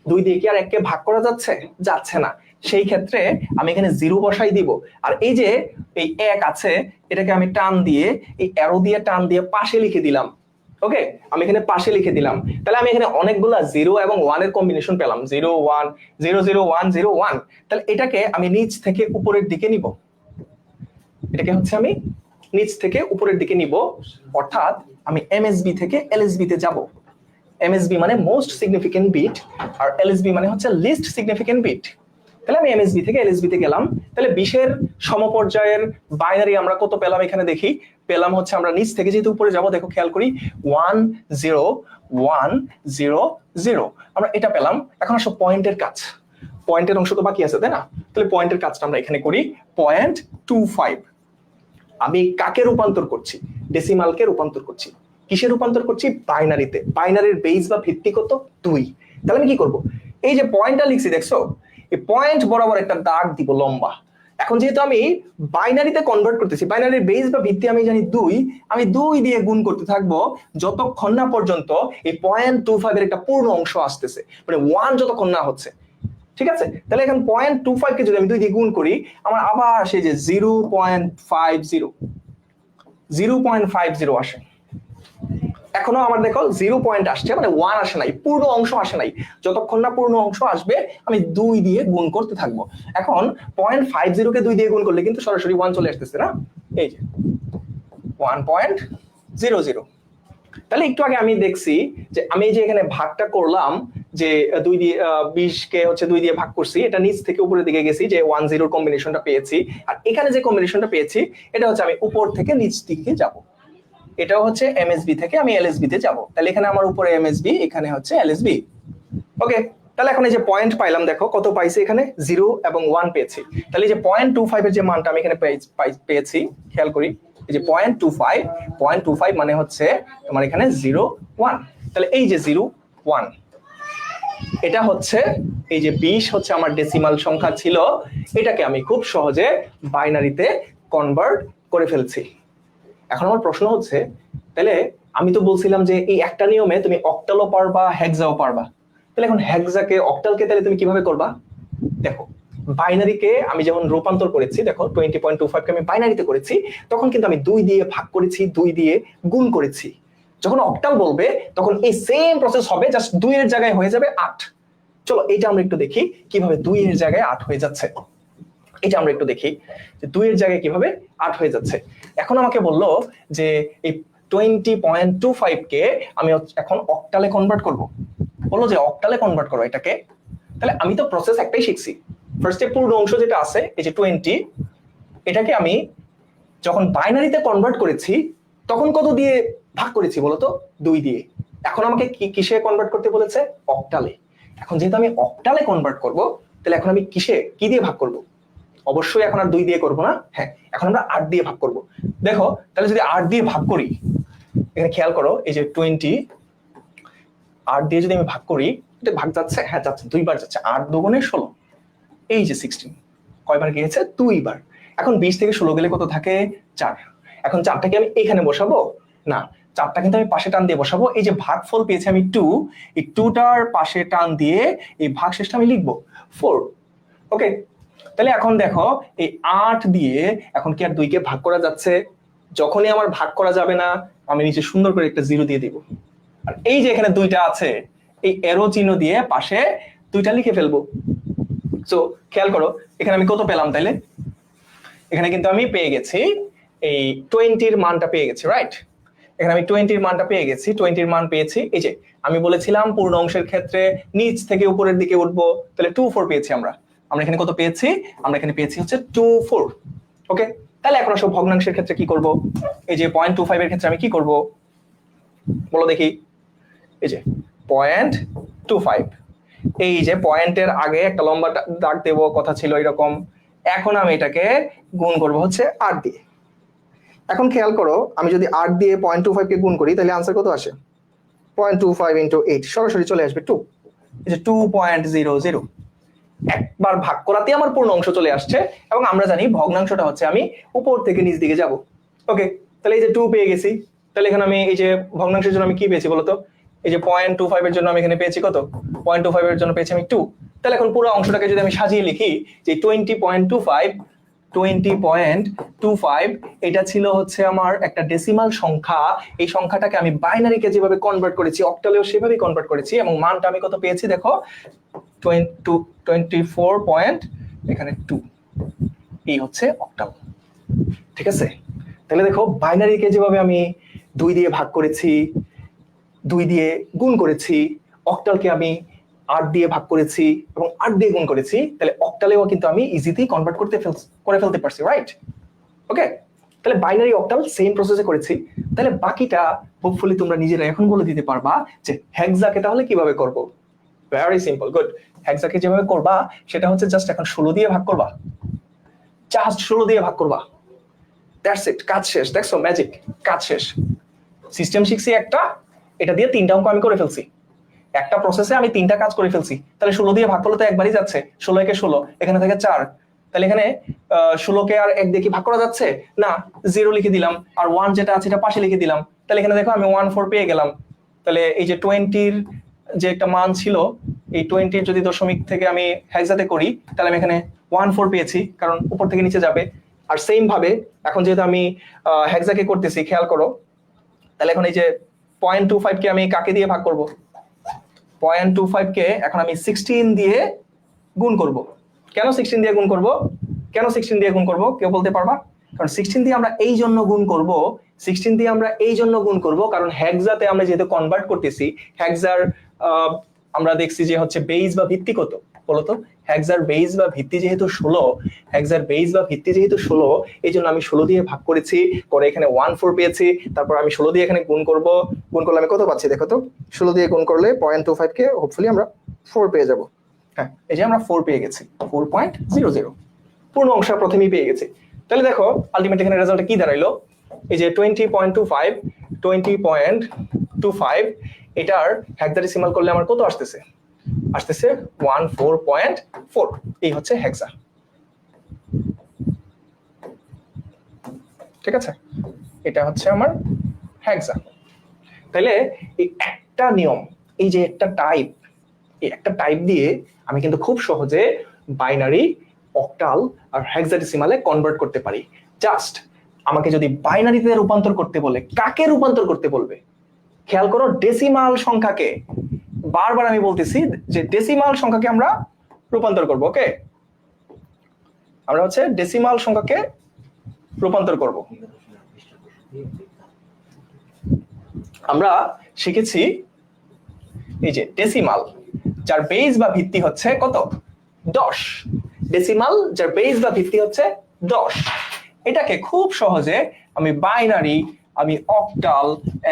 2 দিয়ে কি আর 1 কে ভাগ করা যাচ্ছে, যাচ্ছে না। সেই ক্ষেত্রে আমি এখানে 0 বসাই দিব। আর এই যে এই 1 আছে এটাকে আমি টান দিয়ে এই অ্যারো দিয়ে টান দিয়ে পাশে লিখে দিলাম। ওকে, আমি এখানে পাশে লিখে দিলাম। তাহলে আমি এখানে অনেকগুলা 0 এবং 1 এর কম্বিনেশন পেলাম, 0 1 0 0 1 0 1। তাহলে এটাকে আমি নিচ থেকে উপরের দিকে নিব, এটাকে হচ্ছে আমি নিচ থেকে উপরের দিকে নিব, অর্থাৎ আমি এমএসবি থেকে এলএসবি তে যাব। এমএসবি মানে মোস্ট সিগনিফিকেন্ট বিট, আর এলএসবি মানে হচ্ছে লিস্ট সিগনিফিকেন্ট বিট। তাহলে আমি এমএসবি থেকে এলএসবি তে গেলাম। তাহলে 20 এর সমপর্যায়ের বাইনারি আমরা কত পেলাম, এখানে দেখি। পেলাম হচ্ছে আমরা নিচ থেকে যেহেতু উপরে যাব, দেখো খেয়াল করি 1 0 1 0 0, আমরা এটা পেলাম। এখন আসো পয়েন্টের কাজ, পয়েন্টের অংশ তো বাকি আছে তাই না? তাহলে পয়েন্টের কাজটা আমরা এখানে করি। 0.25 আমি কাকে রূপান্তর করছি, ডেসিমালকে রূপান্তর করছি। কিসে রূপান্তর করছি, বাইনারিতে। বাইনারির বেস বা ভিত্তি কত 2। তাহলে আমি কি করব, এই যে পয়েন্টটা লিখছি দেখছো, এই পয়েন্ট বরাবর একটা দাগ দিব লম্বা। এখন যেহেতু আমি বাইনারিতে কনভার্ট করতেছি, বাইনারির বেস বা ভিত্তি আমি জানি 2, আমি 2 দিয়ে গুণ করতে থাকবো যতক্ষণ না পর্যন্ত এই 0.25 এর একটা পূর্ণ অংশ আসতেছে, মানে 1 যতক্ষণ না হচ্ছে। ঠিক আছে, তাহলে এখন 0.25 কে যদি আমি 2 দিয়ে গুণ করি, আমার আবার আসে যে 0.50 আসে। এখনো আমার দেখো 0 পয়েন্ট আসছে, মানে 1 আসে নাই, পূর্ণ অংশ আসে নাই। যতক্ষণ না পূর্ণ অংশ আসবে আমি 2 দিয়ে গুণ করতে থাকবো। এখন 0.50 কে 2 দিয়ে গুণ করলে কিন্তু সরাসরি 1 চলে আসতেছে না, এই যে 1.00। তাহলে একটু আগে আমি দেখছি যে আমি যে এখানে ভাগটা করলাম, যে 2 দিয়ে 20 কে হচ্ছে 2 দিয়ে ভাগ করছি, এটা নিচ থেকে উপরের দিকে গেছি, যে 1 0 কম্বিনেশনটা পেয়েছি। আর এখানে যে কম্বিনেশনটা পেয়েছি এটা হচ্ছে আমি উপর থেকে নিচ দিকে যাব, এটাও হচ্ছে এমএসবি থেকে আমি এলএসবি তে যাব। তাহলে এখানে আমার উপরে এমএসবি, এখানে হচ্ছে এলএসবি। ওকে, তাহলে এখন এই যে পয়েন্ট পাইলাম, দেখো কত পাইছি, এখানে 0 এবং 1 পেয়েছি। তাহলে এই যে 0.25 এর যে মানটা আমি এখানে পেয়েছি, খেয়াল করি এই যে 0.25 মানে হচ্ছে আমার এখানে 0 1। তাহলে এই যে 0 1, এটা হচ্ছে এই যে 20 হচ্ছে আমার ডেসিমাল সংখ্যা ছিল, এটাকে আমি খুব সহজে বাইনারিতে কনভার্ট করে ফেলছি। এখন আমার প্রশ্ন হচ্ছে, তাহলে আমি তো বলছিলাম যে এই একটা নিয়মে তুমি অক্টালও পারবা হেক্সাও পারবা, তাহলে এখন হেক্সাকে অক্টালকে তাহলে তুমি কিভাবে করবা? দেখো বাইনারিকে আমি যখন রূপান্তর করেছি, দেখো 20.25 কে আমি বাইনারিতে করেছি, তখন কিন্তু আমি 2 দিয়ে ভাগ করেছি, 2 দিয়ে গুণ করেছি। যখন অক্টাল বলবে তখন এই সেম প্রসেস হবে, জাস্ট 2 এর জায়গায় হয়ে যাবে 8। চলো এইটা আমরা একটু দেখি কিভাবে 2 এর জায়গায় 8 হয়ে যাচ্ছে। এটা আমরা একটু দেখি যে 2 এর জায়গায় কিভাবে 8 হয়ে যাচ্ছে। এখন আমাকে বললো যে এই 20.25 কে আমি এখন অক্টালে কনভার্ট করব, বললো যে অক্টালে কনভার্ট করো এটাকে। তাহলে আমি তো প্রসেস একটাই শিখছি, ফার্স্টে পূর্ণ অংশ যেটা আছে এই যে 20, এটাকে আমি যখন বাইনারিতে কনভার্ট করেছি তখন কত দিয়ে ভাগ করেছি বলতো, 2 দিয়ে। এখন আমাকে কিসে কনভার্ট করতে বলেছে, অক্টালে। এখন যেহেতু আমি অক্টালে কনভার্ট করব, তাহলে এখন আমি কি দিয়ে ভাগ করব? অবশ্যই এখন আর 2 দিয়ে করব না, হ্যাঁ এখন আমরা 8 দিয়ে ভাগ করব। দেখো তাহলে যদি 8 দিয়ে ভাগ করি, এখানে খেয়াল করো এই যে 20 8 দিয়ে যদি আমি ভাগ করি, এটা ভাগ যাচ্ছে, হ্যাঁ যাচ্ছে, 2 বার যাচ্ছে, 8 দুগুণে 16, এই যে 16 কয়বার গিয়েছে, 2 বার। এখন 20 থেকে 16 গেলে কত থাকে, 4। এখন 4টাকে আমি এখানে বসাবো না, 4টা কিন্তু আমি পাশে টান দিয়ে বসাবো। এই যে ভাগফল পেয়েছি আমি 2, এই 2টার পাশে টান দিয়ে এই ভাগশেষটা আমি লিখবো 4। ওকে, তাহলে এখন দেখো এই 8 দিয়ে এখন কি আর 2 কে ভাগ করা যাচ্ছে? যখনই আমার ভাগ করা যাবে না, আমি নিচে সুন্দর করে একটা 0 দিয়ে দিব। আর এই যে এখানে 2টা আছে, এই এরো চিহ্ন দিয়ে পাশে 2টা লিখে ফেলবো। সো খেয়াল করো এখানে আমি কত পেলাম, তাইলে এখানে কিন্তু আমি পেয়ে গেছি এই 20 এর মানটা পেয়ে গেছি, রাইট? এখানে আমি 20 এর মানটা পেয়ে গেছি, 20 এর মান পেয়েছি। এই যে আমি বলেছিলাম পূর্ণ অংশের ক্ষেত্রে নিচ থেকে উপরের দিকে উঠবো, তাহলে 24 পেয়েছি আমরা এখানে কত পেয়েছি, আমরা এখানে পেয়েছি হচ্ছে 24। ওকে, তাহলে এখন আসলে ভগ্নাংশের ক্ষেত্রে কি করব? এই যে 0.25 এর ক্ষেত্রে আমি কি করব বলো দেখি। এই যে 0.25, এই যে পয়েন্টের আগে একটা লম্বা দাগ দেবো কথা ছিল এরকম, এখন আমি এটাকে গুণ করব হচ্ছে 8 দিয়ে। এখন খেয়াল করো, আমি যদি 8 দিয়ে 0.25 কে গুণ করি তাহলে আনসার কত আসে? 0.25 ইন্টু 8 সরাসরি চলে আসবে 2, এই যে 2.00। একবার ভাগ করাতে আমার পূর্ণ অংশ চলে আসছে, এবং আমরা জানি ভগ্নাংশটা হচ্ছে আমি উপর থেকে নিচ দিকে যাব। ওকে, তাহলে এই যে 2 পেয়ে গেছি। তাহলে এখানে আমি এই যে ভগ্নাংশের জন্য আমি কি পেয়েছি বলতো? এই যে 0.25 এর জন্য আমি এখানে পেয়েছি কত? 0.25 এর জন্য পেয়েছি আমি 2। তাহলে এখন পুরো অংশটাকে যদি আমি সাজিয়ে লিখি যে 20.25 এটা ছিল হচ্ছে আমার একটা ডেসিমাল সংখ্যা। এই সংখ্যাটাকে আমি বাইনারিকে যেভাবে কনভার্ট করেছি, অক্টালেও সেভাবেই কনভার্ট করেছি, এবং মানটা আমি কত পেয়েছি দেখো, 24 এখানে 2। এই হচ্ছে অক্টাল। ঠিক আছে, তাহলে দেখো বাইনারিকে যেভাবে আমি 2 দিয়ে ভাগ করেছি, 2 দিয়ে গুণ করেছি, অক্টালকে আমি 8 দিয়ে ভাগ করেছি এবং 8 দিয়ে গুণ করেছি, তাহলে অক্টালেও কিন্তু আমি ইজিলি কনভার্ট করে ফেলতে পারছি, রাইট? ওকে, তাহলে বাইনারি অক্টাল সেম প্রসেসে করেছি। তাহলে বাকিটা হোপফুলি তোমরা নিজেরা এখন বলে দিতে পারবা যে হেক্সাকে তাহলে কিভাবে করব। Very simple, good. হেক্সাকে যেভাবে করবা সেটা হচ্ছে জাস্ট এখন 16 দিয়ে ভাগ করবা, জাস্ট 16 দিয়ে ভাগ করবা, দ্যাটস ইট, কাজ শেষ। দেখছো ম্যাজিক, কাজ শেষ। সিস্টেম শিখছি একটা, এটা দিয়ে 3টা অঙ্ক আমি করে ফেলছি, একটা প্রসেসে আমি 3টা কাজ করে ফেলছি। তাহলে 16 দিয়ে ভাগ করলে তো একবারই যাচ্ছে, 16 একে 16, এখানে থেকে 4। তাহলে এখানে 16 কে আর 1 দিয়ে কি ভাগ করা যাচ্ছে না? 0 লিখে দিলাম, আর 1 যেটা আছে এটা পাশে লিখে দিলাম। তাহলে এখানে দেখো আমি 14 পেয়ে গেলাম। তাহলে এই যে 20-র যে একটা মান ছিল, এই 20 যদি দশমিক থেকে আমি হেক্সাতে করি তাহলে আমি এখানে 14 পেয়েছি, কারণ উপর থেকে নিচে যাবে। আর সেম ভাবে এখন যেহেতু আমি হেক্সাকে করতেছি, খেয়াল করো, তাহলে এখন এই যে 0.25 কে আমি কাকে দিয়ে ভাগ করব? 0.25 কে এখন আমি 16 দিয়ে গুণ করব। কেন 16 দিয়ে গুণ করব? কেন 16 দিয়ে গুণ করব কেউ বলতে পারবা? কারণ 16 দিয়ে আমরা এই জন্য গুণ করব, 16 দিয়ে আমরা এই জন্য গুণ করব কারণ হেক্সাতে আমরা যেহেতু কনভার্ট করতেছি, হেক্সার আমরা দেখছি যে হচ্ছে বেস বা ভিত্তি কত বলতো? হেক্সার বেস বা ভিত্তি যেহেতু 16, হেক্সার বেস বা ভিত্তি যেহেতু 16, এই জন্য আমি 16 দিয়ে ভাগ করেছি, করে এখানে 14 পেয়েছি। তারপর আমি 16 দিয়ে এখানে গুণ করব, গুণ করলে আমি কত পাচ্ছি দেখো তো? 16 দিয়ে গুণ করলে 0.25 কে হোপফুলি আমরা 4 পেয়ে যাব। হ্যাঁ, এই যে আমরা 4 পেয়ে গেছি, 4.00 পূর্ণ অংশ প্রথমেই পেয়ে গেছি। তাহলে দেখো আলটিমেট এখানে রেজাল্টটা কি দাঁড়াইলো? এই যে 20.25 এটার হেক্সাডেসিমাল করলে আমার কত আসতেছে? আসতেছে 14.4। এই হচ্ছে হেক্সা। ঠিক আছে, এটা হচ্ছে আমার হেক্সা। তাহলে এই একটা নিয়ম, এই যে একটা টাইপ, এই একটা টাইপ দিয়ে আমি কিন্তু খুব সহজে বাইনারি, অক্টাল আর হেক্সাডেসিমালে কনভার্ট করতে পারি। জাস্ট আমাকে যদি বাইনারিতে রূপান্তর করতে বলে, কাকে রূপান্তর করতে বলবে? খেয়াল করো, ডেসিমাল সংখ্যাকে, বারবার আমি বলতেছি যে ডেসিমাল সংখ্যাকে আমরা রূপান্তর করব। ওকে, আমরা হচ্ছে ডেসিমাল সংখ্যাকে রূপান্তর করব। আমরা শিখেছি এই যে ডেসিমাল যার বেস বা ভিত্তি হচ্ছে কত? 10। ডেসিমাল যার বেস বা ভিত্তি হচ্ছে 10, এটাকে খুব সহজে আমি বাইনারি, আমি অক্টাল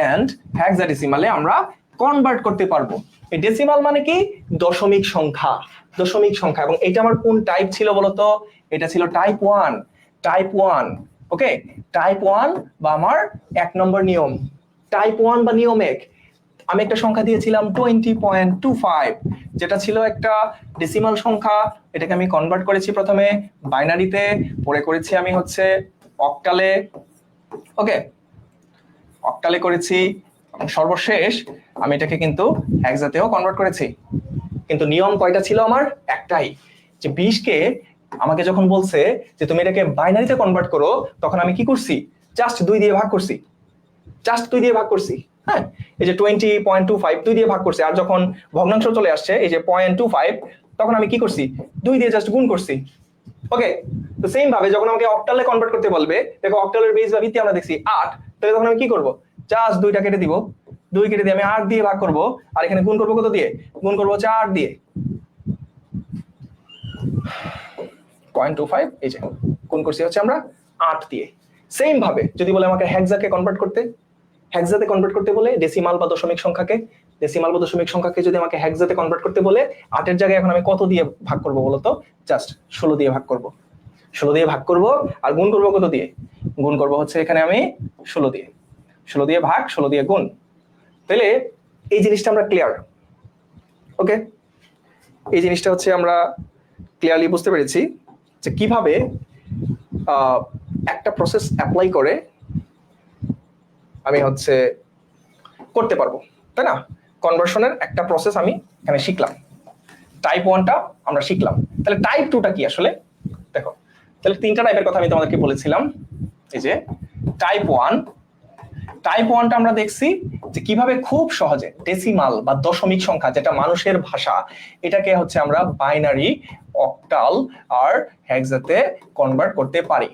এন্ড হেক্সাডেসিমালে আমরা কনভার্ট করতে পারবো। এই ডেসিমাল মানে কি? দশমিক সংখ্যা, দশমিক সংখ্যা। এবং এটা আমার কোন টাইপ ছিল বলতো? এটা ছিল টাইপ 1, টাইপ 1। ওকে, টাইপ 1 বা আমার 1 নম্বর নিয়ম, টাইপ 1 বা নিয়ম 1। আমি একটা সংখ্যা দিয়েছিলাম 20.25, যেটা ছিল একটা ডেসিমাল সংখ্যা। এটাকে আমি কনভার্ট করেছি প্রথমে বাইনারিতে, পরে করেছি আমি হচ্ছে অক্টালে। ওকে, অক্টালে করেছি, এবং সর্বশেষ আমি এটাকে কিন্তু হেক্সাতেও কনভার্ট করেছি। কিন্তু নিয়ম কয়টা ছিল আমার? একটাই, যে 20 কে আমাকে যখন বলছে যে তুমি এটাকে বাইনারিতে কনভার্ট করো, তখন আমি কি করছি? জাস্ট 2 দিয়ে ভাগ করছি, জাস্ট 2 দিয়ে ভাগ করছি। হ্যাঁ, এই যে 20.25 2 দিয়ে ভাগ করছি। আর যখন ভগ্নাংশ চলে আসছে এই যে 0.25, তখন আমি কি করছি? 2 দিয়ে জাস্ট গুণ করছি। ওকে, তো সেম ভাবে যখন আমাকে অক্টালে কনভার্ট করতে বলবে, দেখো অক্টালের বেস বা ভিত্তি আমরা দেখছি 8, তাহলে তখন আমি কি করব? জাস্ট 2টা কেটে দিব, 2 কেটে দিয়ে আমি 8 দিয়ে ভাগ করব, আর এখানে গুণ করব কত দিয়ে? গুণ করব হচ্ছে 8 দিয়ে। 0.25 এই যে গুণ করছি হচ্ছে আমরা 8 দিয়ে। সেম ভাবে যদি বলে আমাকে হেক্সাকে কনভার্ট করতে, হেক্সাতে কনভার্ট করতে বলে ডেসিমাল বা দশমিক সংখ্যাকে, ডেসিমাল বা দশমিক সংখ্যাকে যদি আমাকে হেক্সাতে কনভার্ট করতে বলে 8 এর জায়গায় এখন আমি কত দিয়ে ভাগ করব বলো তো? জাস্ট 16 দিয়ে ভাগ করব। 16 দিয়ে ভাগ করব আর গুণ করব কত দিয়ে? গুণ করব হচ্ছে এখানে আমি 16 দিয়ে। 16 দিয়ে ভাগ, 16 দিয়ে গুণ। তাহলে এই জিনিসটা আমরা ক্লিয়ার। ওকে, এই জিনিসটা হচ্ছে আমরা ক্লিয়ারলি বুঝতে পেরেছি যে কিভাবে একটা প্রসেস অ্যাপ্লাই করে আমি হচ্ছে করতে পারবো, তাই না? কনভার্সনের একটা প্রসেস আমি এখানে শিখলাম। টাইপ 1টা আমরা শিখলাম, তাহলে টাইপ 2টা কি আসলে? দেখো, তাহলে 3টা টাইপের কথা আমি তোমাদেরকে বলেছিলাম। এই যে টাইপ 1, টাইপ 1টা আমরা দেখছি যে কিভাবে খুব সহজে ডেসিমাল বা দশমিক সংখ্যা, যেটা মানুষের ভাষা, এটাকে হচ্ছে আমরা বাইনারি, অক্টাল আর হেক্সাতে কনভার্ট করতে পারি।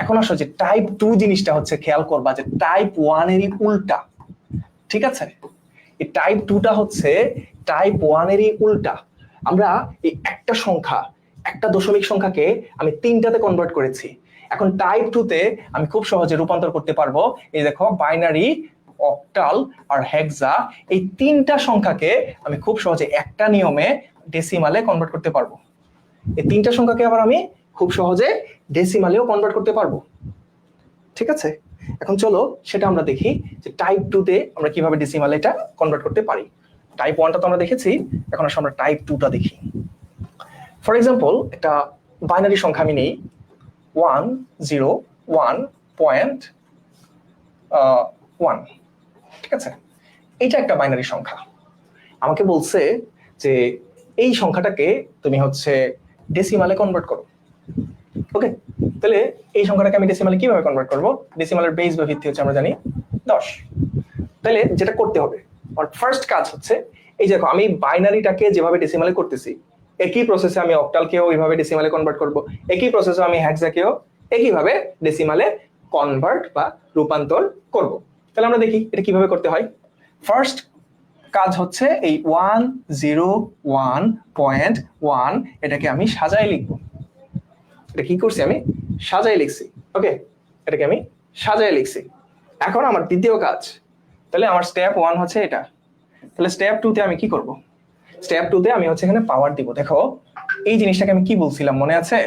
এখন আসো যে টাইপ 2 জিনিসটা হচ্ছে খেয়াল করবা যে টাইপ 1 এরই উল্টা। ঠিক আছে, এই টাইপ 2টা হচ্ছে টাইপ 1 এরই উল্টা। আমরা এই একটা সংখ্যা, একটা দশমিক সংখ্যাকে আমি 3টাতে কনভার্ট করেছি। এখন টাইপ 2তে আমি খুব সহজে রূপান্তর করতে পারবো। এই দেখো, বাইনারি, অক্টাল আর হেক্সা, এই 3টা সংখ্যাকে আমি খুব সহজে একটা নিয়মে ডেসিমালে কনভার্ট করতে পারবো। এই 3টা সংখ্যাকে আবার আমি খুব সহজে ডেসিমালেও কনভার্ট করতে পারবো। ঠিক আছে, এখন চলো সেটা আমরা দেখি যে টাইপ 2তে আমরা কিভাবে ডেসিমালে এটা কনভার্ট করতে পারি। টাইপ 1টা তো আমরা দেখেছি, এখন আসলে আমরা টাইপ 2টা দেখি। ফর এক্সাম্পল, একটা বাইনারি সংখ্যা আমি নেই 101.1। ঠিক আছে, এটা একটা বাইনারি সংখ্যা। আমাকে বলছে যে এই সংখ্যাটাকে তুমি হচ্ছে ডেসিমালে কনভার্ট করো। ওকে, তাহলে এই সংখ্যাটাকে আমি ডেসিমালে কিভাবে কনভার্ট করব? ডেসিমালের বেস বা ভিত্তি হচ্ছে আমরা জানি 10। তাহলে যেটা করতে হবে, আর ফার্স্ট কাজ হচ্ছে এই দেখো, আমি বাইনারিটাকে যেভাবে ডেসিমালে করতেছি, একই প্রসেসে আমি অক্টালকেও ওইভাবে ডেসিমালে কনভার্ট করব, একই প্রসেসে আমি হেক্সাকেও একইভাবে ডেসিমালে কনভার্ট বা রূপান্তর করব। তাহলে আমরা দেখি এটা কিভাবে করতে হয়। ফার্স্ট কাজ হচ্ছে এই 101.1 এটাকে আমি সাজায় লিখবো। এটা কি করছি? আমি সাজায় লিখছি। ওকে, এটাকে আমি সাজায় লিখছি। এখন আমার দ্বিতীয় কাজ, তাহলে আমার স্টেপ 1 হচ্ছে এটা। তাহলে স্টেপ 2তে আমি কি করব? স্টেপ 2তে আমি হচ্ছে এখানে পাওয়ার দিব। দেখো, এই জিনিসটাকে আমি কি বলছিলাম মনে আছে?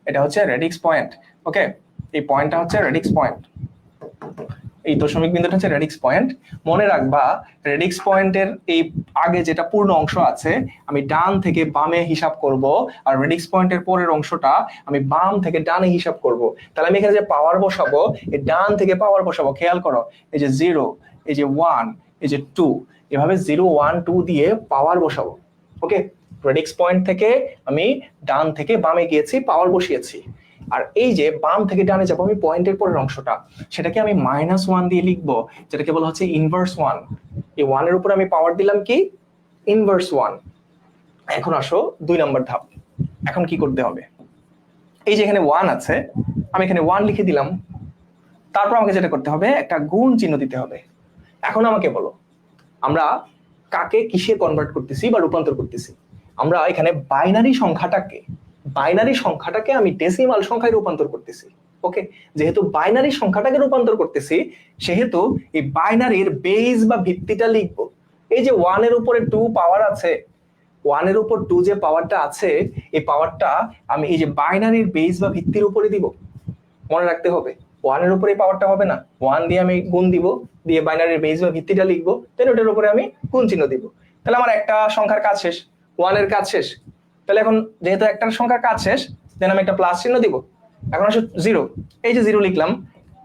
এটা হচ্ছে রেডিক্স পয়েন্ট। ওকে, এই পয়েন্টটা হচ্ছে রেডিক্স পয়েন্ট। এই দশমিক বিন্দুটা হচ্ছে রেডিক্স পয়েন্ট। মনে রাখবা, রেডিক্স পয়েন্টের এই আগে যেটা পূর্ণ অংশ আছে আমি ডান থেকে বামে হিসাব করব, আর রেডিক্স পয়েন্টের পরের অংশটা আমি বাম থেকে ডানে হিসাব করব। তাহলে আমি এখানে যে পাওয়ার বসাবো, এই ডান থেকে পাওয়ার বসাবো। খেয়াল করো, এই যে 0, এই যে 1, এই যে 2, এভাবে 0, 1, 2 দিয়ে পাওয়ার বসাবো। ওকে, রেডিক্স পয়েন্ট থেকে আমি ডান থেকে বামে গিয়েছি, পাওয়ার বসিয়েছি। আর এই যে বাম থেকে ডানে যাবো আমি পয়েন্টের পরের অংশটা, সেটাকে আমি -1 দিয়ে লিখবো, যেটাকে বলা হচ্ছে ইনভার্স 1। এই 1 এর উপর আমি পাওয়ার দিলাম কি? ইনভার্স 1। এখন আসো 2 নম্বর ধাপ। এখন কি করতে হবে? এই যে এখানে 1 আছে, আমি এখানে 1 লিখে দিলাম। তারপর আমাকে যেটা করতে হবে, একটা গুণ চিহ্ন দিতে হবে। এখন আমাকে বলো, আমরা কাকে কিসে কনভার্ট করতেছি বা রূপান্তর করতেছি? আমরা এখানে বাইনারি সংখ্যাটাকে আমি ডেসিমাল সংখ্যায় রূপান্তর করতেছি। ওকে, যেহেতু বাইনারি সংখ্যাটাকে রূপান্তর করতেছি, সেহেতু এই বাইনারির বেস বা ভিত্তিটা লিখবো। এই যে 1 এর উপরে 2 পাওয়ার আছে, 1 এর উপর 2 যে পাওয়ারটা আছে, এই পাওয়ারটা আমি এই যে বাইনারির বেস বা ভিত্তির উপরে দিব। মনে রাখতে হবে, 1 এর উপরে পাওয়ারটা হবে না, 1 দিয়ে আমি গুণ দিব, দিয়ে বাইনারির বেস বা ভিত্তিটা লিখবো, দেন ওটার উপরে আমি গুণ চিহ্ন দিব। তাহলে আমার একটা সংখ্যার কাজ শেষ, 1 এর কাজ শেষ। তাহলে এখন যেহেতু একটা সংখ্যার কাজ শেষ, দেন আমি একটা প্লাস চিহ্ন দিব। এখন আসলে 0, এই যে 0 লিখলাম,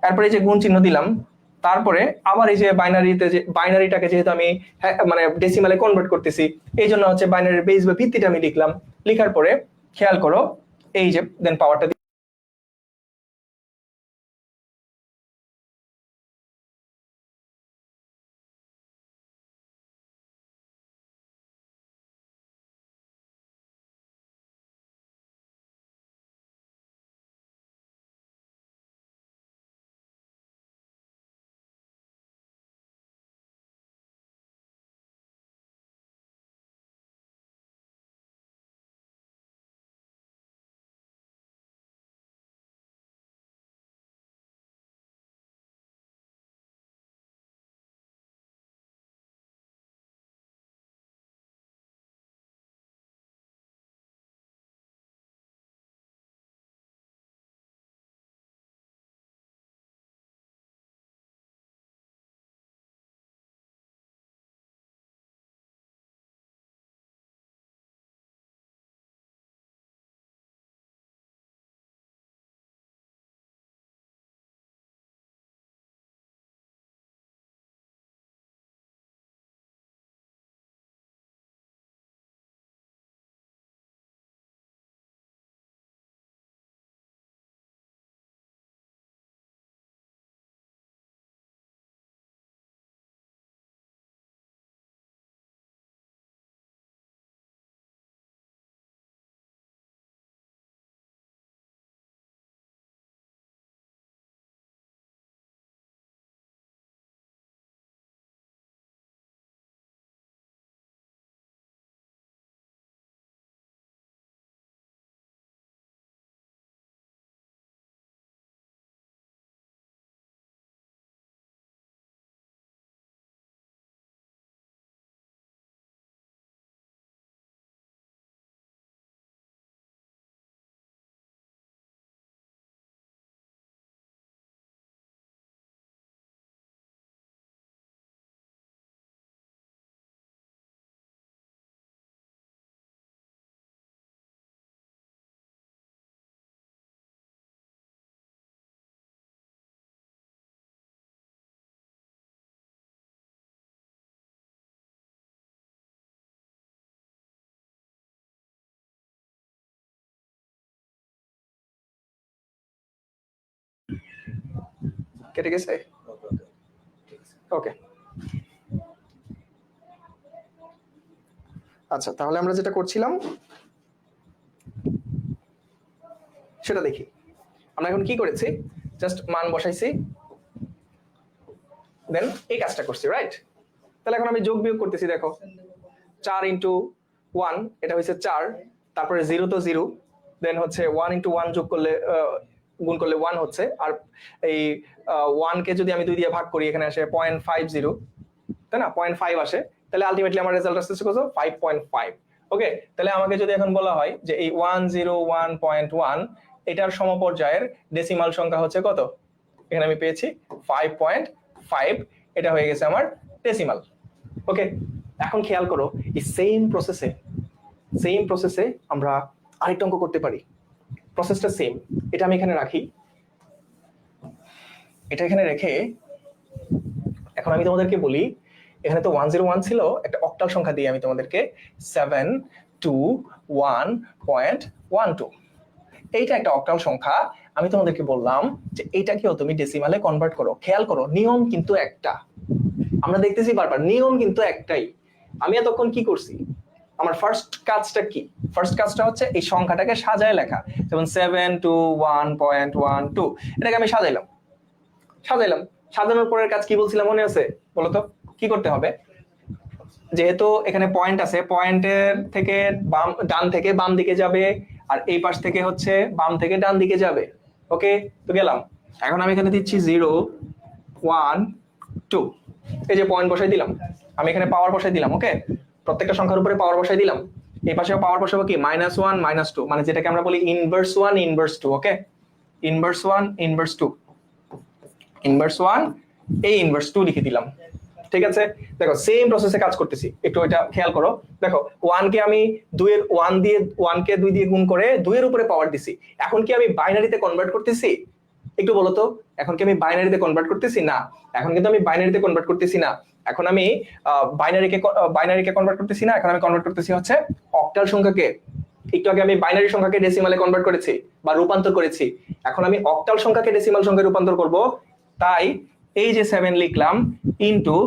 তারপরে এই যে গুণ চিহ্ন দিলাম, তারপরে আবার এই যে বাইনারিতে, যে বাইনারিটাকে যেহেতু আমি মানে ডেসিমালে কনভার্ট করতেছি, এই জন্য হচ্ছে বাইনারির বেস বা ভিত্তিটা আমি লিখলাম। লিখার পরে খেয়াল করো, এই যে দেন পাওয়ারটা কেটে গেছে? ওকে, আচ্ছা তাহলে আমরা যেটা করছিলাম সেটা দেখি। আমরা এখন কি করেছি, জাস্ট মান বসাইছি, দেন এই কাজটা করছি, রাইট? তাহলে এখন আমি যোগ বিয়োগ করতেছি, দেখো 4 ইন্টু 1 এটা হচ্ছে 4, তারপরে 0 তো 0, দেন হচ্ছে 1 ইন্টু 1 যোগ করলে গুণ করলে 1 হচ্ছে, আর এই 1 কে যদি আমি 2 দিয়ে ভাগ করি এখানে আসে 0.50, তাই না? 0.5 আসে, তাহলে আলটিমেটলি আমার রেজাল্ট আসছে কত? 5.5। ওকে, তাহলে আমাকে যদি এখন বলা হয় যে এই 101.1 এটার সমপর্যায়ের ডেসিমাল সংখ্যা হচ্ছে কত, এখানে আমি পেয়েছি 5.5, এটা হয়ে গেছে আমার ডেসিমাল। ওকে, এখন খেয়াল করো এই সেম প্রসেসে আমরা আরেকটা অঙ্ক করতে পারি। প্রসেসটা সেম, এটা আমি এখানে রাখি, এটা এখানে রেখে এখন আমি তোমাদেরকে বলি, এখানে তো 101 ছিল, একটা অক্টাল সংখ্যা দিয়ে আমি তোমাদেরকে 721.12, এইটা একটা অক্টাল সংখ্যা। আমি তোমাদেরকে বললাম যে এইটাকেও তুমি ডেসিমালে কনভার্ট করো। খেয়াল করো নিয়ম কিন্তু একটা, আমরা দেখতেছি বারবার নিয়ম কিন্তু একটাই। আমি এতক্ষণ কি করছি, আমার ফার্স্ট কাজটা হচ্ছে এই সংখ্যাটাকে সাজায় লেখা, যেমন 721.12 এটাকে আমি সাজাইলাম। সাজানোর পরের কাজ কি বলছিলাম মনে আছে? বলতো কি করতে হবে? যেহেতু এখানে পয়েন্ট আছে, পয়েন্টের থেকে ডান থেকে বাম দিকে যাবে, আর এই পাশ থেকে হচ্ছে বাম থেকে ডান দিকে যাবে। ওকে, তো গেলাম। এখন আমি এখানে দিচ্ছি 0 1 2, এই যে পয়েন্ট বসাই দিলাম, আমি এখানে পাওয়ার বসাই দিলাম। ওকে, প্রত্যেকটা সংখ্যার উপরে পাওয়ার বসাই দিলাম। এই পাশেও পাওয়ার বসাবো কি -1 -2, মানে যেটাকে আমরা বলি ইনভার্স 1 ইনভার্স 2। ওকে, ইনভার্স 1 ইনভার্স 2, ইনভার্স 1 এই ইনভার্স 2 লিখে দিলাম। ঠিক আছে, দেখো সেম প্রসেসে কাজ করতেছি, একটু এটা খেয়াল করো। দেখো 1 কে আমি 2 এর 1 দিয়ে 1 কে 2 দিয়ে গুণ করে 2 এর উপরে পাওয়ার দিছি। এখন কি আমি বাইনারিতে কনভার্ট করতেছি? একটু বলো তো, এখন কি আমি বাইনারিতে কনভার্ট করতেছি? না, এখন কিন্তু আমি বাইনারিতে কনভার্ট করতেছি না। এখন আমি বাইনারিকে কনভার্ট করতেছি না, এখন আমি কনভার্ট করতেছি হচ্ছে অক্টাল সংখ্যাকে। একটু আগে আমি বাইনারি সংখ্যাকে ডেসিমালে কনভার্ট করেছি বা রূপান্তর করেছি, এখন আমি অক্টাল সংখ্যাকে ডেসিমাল সংখ্যায় রূপান্তর করব। তাই এই যে 7 লিখলাম ইনটু,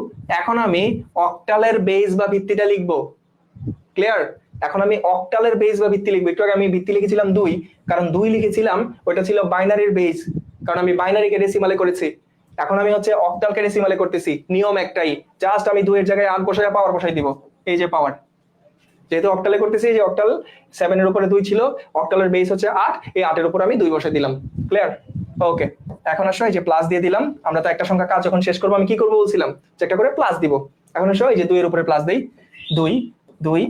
এখন আমি অক্টালের বেস বা ভিত্তিটা লিখবো। ক্লিয়ার? এখন আমি অক্টালের বেস বা ভিত্তি লিখবো। একটু আগে আমি ভিত্তি লিখেছিলাম 2, কারণ 2 লিখেছিলাম, ওটা ছিল বাইনারির বেস, কারণ আমি বাইনারিকে ডেসিমালে করেছি। এখন আমি হচ্ছে অক্টালকে ডেসিমালে করতেছি, নিয়ম একটাই, জাস্ট আমি 2 এর জায়গায় 8 বসায় পাওয়ার বসাই দিব। এই যে পাওয়ার, যেহেতু অক্টালে করতেছি, যে অক্টাল 7 এর উপরে 2 ছিল, অক্টালের বেস হচ্ছে 8, এই 8 এর উপর আমি 2 বসাই দিলাম। ক্লিয়ার? ওকে, এখন আসো এই যে প্লাস দিয়ে দিলাম। আমরা তো একটা সংখ্যা কাজ যখন শেষ করবো আমি কি করবো বলছিলাম, যে একটা করে প্লাস দিব। এখন আসো এই যে 2 এর উপরে প্লাস দেই, 2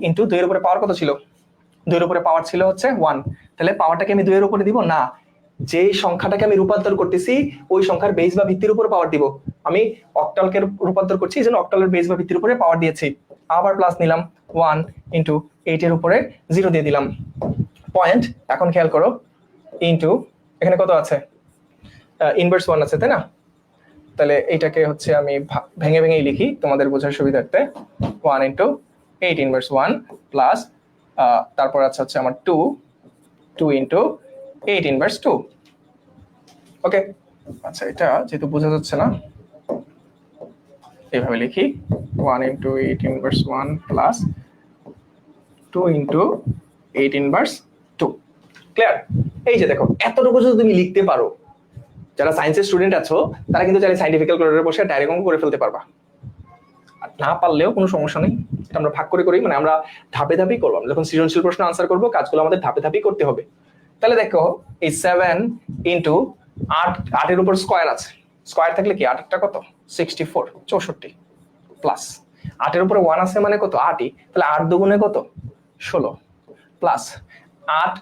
ইনটু 2 এর উপরে পাওয়ার কত ছিল? 2 এর উপরে পাওয়ার ছিল হচ্ছে 1, তাহলে পাওয়ারটাকে আমি 2 এর উপরে দিব না, যে সংখ্যাটাকে আমি রূপান্তর করতেছি ওই সংখ্যার বেস বা ভিত্তির উপরে পাওয়ার দিব। আমি অক্টালকে রূপান্তর করছি, এই জন্য অক্টালের বেস বা ভিত্তির উপরে পাওয়ার দিয়েছি। আবার প্লাস নিলাম 1 ইনটু 8 এর উপরে 0 দিয়ে দিলাম পয়েন্ট। এখন খেয়াল করো ইনটু, এখানে কত আছে? ইনভার্স 1 আছে, তাই না? তাহলে এইটাকে হচ্ছে আমি ভেঙে ভেঙেই লিখি তোমাদের বোঝার সুবিধার্থে। 1 ইনটু 8 ইনভার্স 1 প্লাস, তারপর আছে হচ্ছে আমার 2 ইনটু 8 ইনভার্স 2। ওকে, আচ্ছা এটা যেহেতু বোঝা যাচ্ছে না, এইভাবে লিখি 1 into 8 inverse 1 plus 2 into 8 inverse 2। Clear? এই যে দেখো, এতটুকু যদি তুমি লিখতে পারো, যারা সায়েন্সের স্টুডেন্ট আছো তারা কিন্তু চাইলে সায়েন্টিফিক ক্যালকুলেটরে বসে ডাইরেক্ট অঙ্ক করে ফেলতে পারবা। আর না পারলেও কোনো সমস্যা নেই, এটা আমরা ভাগ করে করি, মানে আমরা ধাপে ধাপেই করবো। যখন সৃজনশীল প্রশ্ন আনসার করবো, কাজগুলো আমাদের ধাপে ধাপেই করতে হবে। তাহলে দেখো এই 7 ইনটু 8 এর উপর স্কয়ার আছে, স্কয়ার থাকলে কি 8টা কত? 64 64 প্লাস 8 এর উপরে 1 আছে মানে কত? 8ই, তাহলে 8 দুগুণে কত? 16 প্লাস 8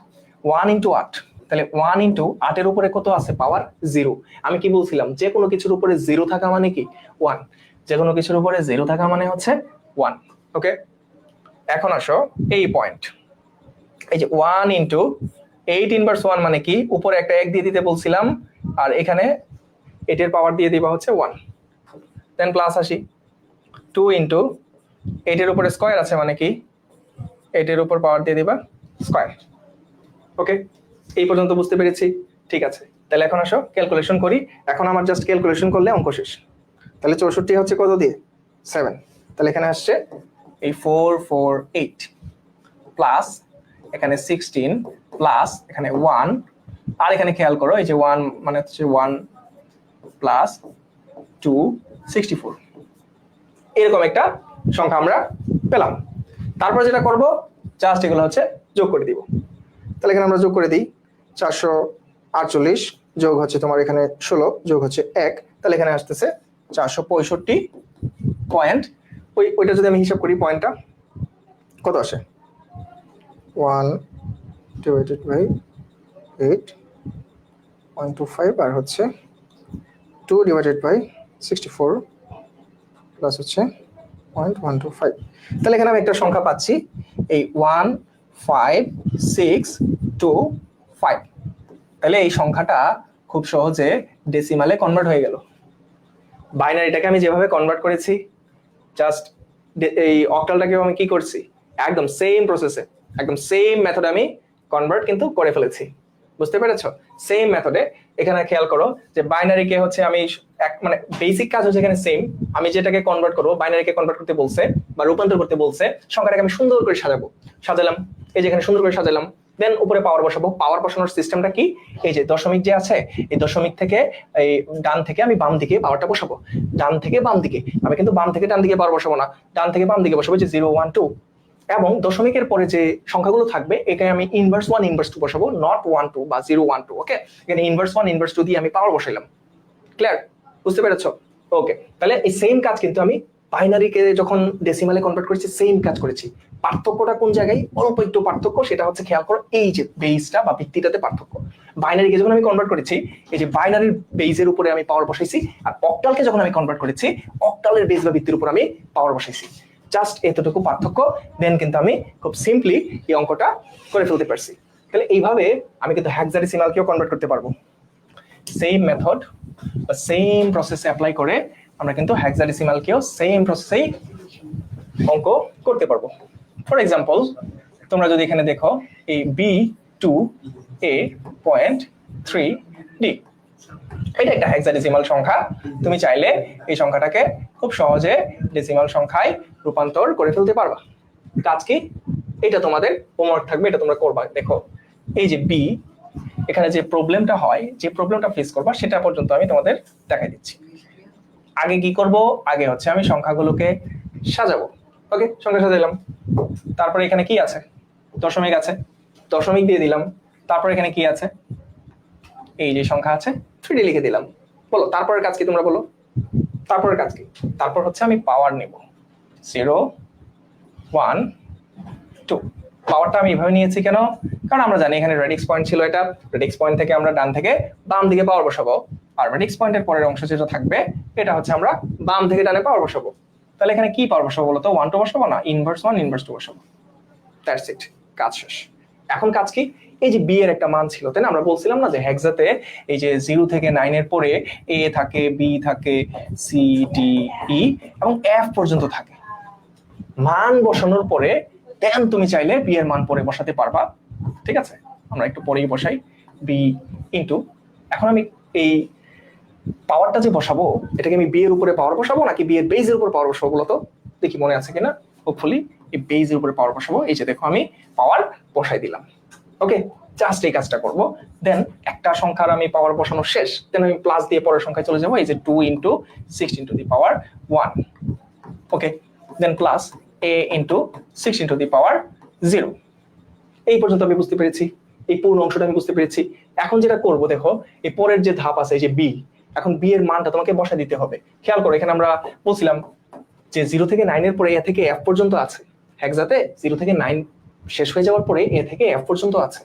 1 ইনটু 8, তাহলে 1 ইনটু 8 এর উপরে কত আছে? পাওয়ার 0। আমি কি বলছিলাম, যে কোনো কিছুর উপরে 0 থাকা মানে কি 1, যে কোনো কিছুর উপরে 0 থাকা মানে হচ্ছে 1। ওকে, এখন আসো এই পয়েন্ট, এই যে 1 ইনটু 8 ইনভার্স 1 মানে কি? উপরে একটা 1 দিয়ে দিতে বলছিলাম, আর এখানে 8 এর পাওয়ার দিয়ে দিবা হচ্ছে 1। দেন প্লাস আসি 2 ইনটু 8 এর উপরে স্কয়ার আছে মানে কি? 8 এর উপর পাওয়ার দিয়ে দিবা স্কয়ার। ওকে, এই পর্যন্ত বুঝতে পেরেছি? ঠিক আছে। তাহলে এখন আসো ক্যালকুলেশন করি। এখন আমার জাস্ট ক্যালকুলেশন করলে অঙ্ক শেষ। তাহলে 64 হচ্ছে কত দিয়ে 7, তাহলে এখানে আসছে এই 448 প্লাস এখানে 16 প্লাস এখানে 1, আর এখানে খেয়াল করো এই যে 1 মানে হচ্ছে 1 প্লাস 2 64, এরকম একটা সংখ্যা আমরা পেলাম। তারপর যেটা করব জাস্ট এগুলো হচ্ছে যোগ করে দিব। তাহলে এখানে আমরা যোগ করে দিই 448 যোগ হচ্ছে তোমার এখানে 16 যোগ হচ্ছে 1, তাহলে এখানে আসতেছে 465 পয়েন্ট। ওইটা যদি আমি হিসাব করি পয়েন্টটা কত আসে 1 ডিভাইডেড বাই 8.25 আর হচ্ছে 2 ডিভাইডেড বাই 64 প্লাস হচ্ছে 0.125। তাহলে এখানে আমি একটা সংখ্যা পাচ্ছি এই 15625। তাহলে এই সংখ্যাটা খুব সহজে ডেসিমালে কনভার্ট হয়ে গেল। বাইনারিটাকে আমি যেভাবে কনভার্ট করেছি জাস্ট এই অক্টালটাকেও আমি কি করছি একদম সেম প্রসেসে একদম সেম মেথডে আমি কনভার্ট কিন্তু করে ফেলেছি। বুঝতে পেরেছো? সেম মেথডে এখানে খেয়াল করো যে বাইনারিকে হচ্ছে আমি মানে বেসিক কাজ হচ্ছে এখানে সেম। আমি যেটাকে কনভার্ট করবো বাইনারিকে কনভার্ট করতে বলছে বা রূপান্তর করতে বলছে, সংখ্যাটাকে আমি সুন্দর করে সাজালাম এই যে এখানে সুন্দর করে সাজালাম, দেন উপরে পাওয়ার বসাবো। পাওয়ার বসানোর সিস্টেমটা কি, এই যে দশমিক যে আছে এই দশমিক থেকে এই ডান থেকে আমি বাম দিকে পাওয়ারটা বসাবো। ডান থেকে বাম দিকে আমি কিন্তু বাম থেকে ডান দিকে পাওয়ার বসাবো না, ডান থেকে বাম দিকে বসাবো যে 0 1 2, এবং দশমিকের পরে যে সংখ্যাগুলো থাকবে এখানে আমি ইনভার্স 1 ইনভার্স 2 বসাবো, নট 1 2 বা 0 1 2। ওকে, এখানে ইনভার্স 1 ইনভার্স 2 দিয়ে আমি পাওয়ার বসাইলাম। ক্লিয়ার? বুঝতে পেরেছো? ওকে, তাহলে এই সেম কাজ কিন্তু আমি বাইনারিকে যখন ডেসিমালে কনভার্ট করেছি সেম কাজ করেছি। পার্থক্যটা কোন জায়গায়, অল্প একটু পার্থক্য, সেটা হচ্ছে খেয়াল করো এই যে বেসটা বা ভিত্তিটাতে পার্থক্য। বাইনারিকে যখন আমি কনভার্ট করেছি এই যে বাইনারির বেসের উপরে আমি পাওয়ার বসাইছি, আর অক্টালকে যখন আমি কনভার্ট করেছি অক্টালের বেস বা ভিত্তির উপর আমি পাওয়ার বসাইছি। জাস্ট এতটুকু পার্থক্য, দেন কিন্তু আমি খুব সিম্পলি এই অঙ্কটা করে ফেলতে পারছি। তাহলে এইভাবে আমি কিন্তু হেক্সাডেসিমালকেও কনভার্ট করতে পারবো। সেম মেথড বা সেম প্রসেসে অ্যাপ্লাই করে আমরা কিন্তু হেক্সাডেসিমালকেও সেম প্রসেসেই অঙ্ক করতে পারবো। ফর এক্সাম্পল তোমরা যদি এখানে দেখো এই B2A.3D, এটা একটা হেক্সাডেসিমাল সংখ্যা। তুমি চাইলে এই সংখ্যাটাকে খুব সহজে ডেসিমাল সংখ্যায় রূপান্তর করে ফেলতে পারবা। কাজ কি, এটা তোমাদের হোমওয়ার্ক থাকবে, এটা তোমরা করবা। দেখো এই যে বি, এখানে যে প্রবলেমটা হয়, যে প্রবলেমটা ফেস করবা সেটা পর্যন্ত আমি তোমাদের দেখাই দিচ্ছি। আগে কি করব, আগে হচ্ছে আমি সংখ্যাগুলোকে সাজাবো। ওকে, সংখ্যা সাজাইলাম, তারপরে এখানে কি আছে, দশমিক আছে, দশমিক দিয়ে দিলাম। তারপর এখানে কি আছে, এই যে সংখ্যা আছে 3D লিখে দিলাম। বলো তারপরের কাজ কি, তোমরা বলো তারপরের কাজ কি। তারপর হচ্ছে আমি পাওয়ার নেব 0 1 2। পাওয়ারটা আমি এভাবে নিয়েছি কেন, কারণ আমরা জানি এখানে রেডিক্স পয়েন্ট ছিল, এটা রেডিক্স পয়েন্ট থেকে আমরা ডান থেকে বাম দিকে পাওয়ার বসাবো, আর রেডিক্স পয়েন্টের পরের অংশ যেটা থাকবে এটা হচ্ছে আমরা বাম থেকে ডানে পাওয়ার বসাবো। তাহলে এখানে কি পাওয়ার বসাবো বলো তো, 1 2 বসাবো না, ইনভার্স 1 ইনভার্স 2 বসাবো। দ্যাটস ইট, কাজ শেষ। এখন কাজ কি, এই যে বি এর একটা মান ছিল তাই না, আমরা বলছিলাম না যে হেক্সাতে এই যে 0 থেকে 9 এর পরে এ থাকে, বি থাকে, সি ডি ই এবং এফ পর্যন্ত থাকে। মান বসানোর পরে দেন তুমি চাইলে বি এর মান পরে বসাতে পারবা। ঠিক আছে, আমরা একটু পরেই বসাই বি ইনটু, এখন আমি এই পাওয়ারটা যে বসাবো এটাকে আমি বি এর উপরে পাওয়ার বসাবো নাকি বি এর বেজের উপর পাওয়ার বসাবো বলো তো, দেখি মনে আছে কিনা। হোপফুলি এই বেজের উপরে পাওয়ার বসাবো। এই যে দেখো আমি পাওয়ার বসাই দিলাম। ওকে, জাস্ট এই কাজটা করব। দেন একটা সংখ্যার আমি পাওয়ার বসানো শেষ, দেন আমি প্লাস দিয়ে পরের সংখ্যায় চলে যাবো। এই যে 2 into 16 to the power 1। Okay, then plus a into 16 to the power 0। এই পর্যন্ত আমি বুঝতে পেরেছি, এই পুরো অংশটা আমি বুঝতে পেরেছি। এখন যেটা করব দেখো, এই পরের যে ধাপ আছে এই যে বি, এখন বি এর মানটা তোমাকে বসা দিতে হবে। খেয়াল করো এখানে আমরা বলছিলাম যে 0 থেকে 9 এর পরে এ থেকে এফ পর্যন্ত আছে। হেক্সাতে 0 থেকে 9 শেষ হয়ে যাওয়ার পরে এ থেকে এফ পর্যন্ত আছে।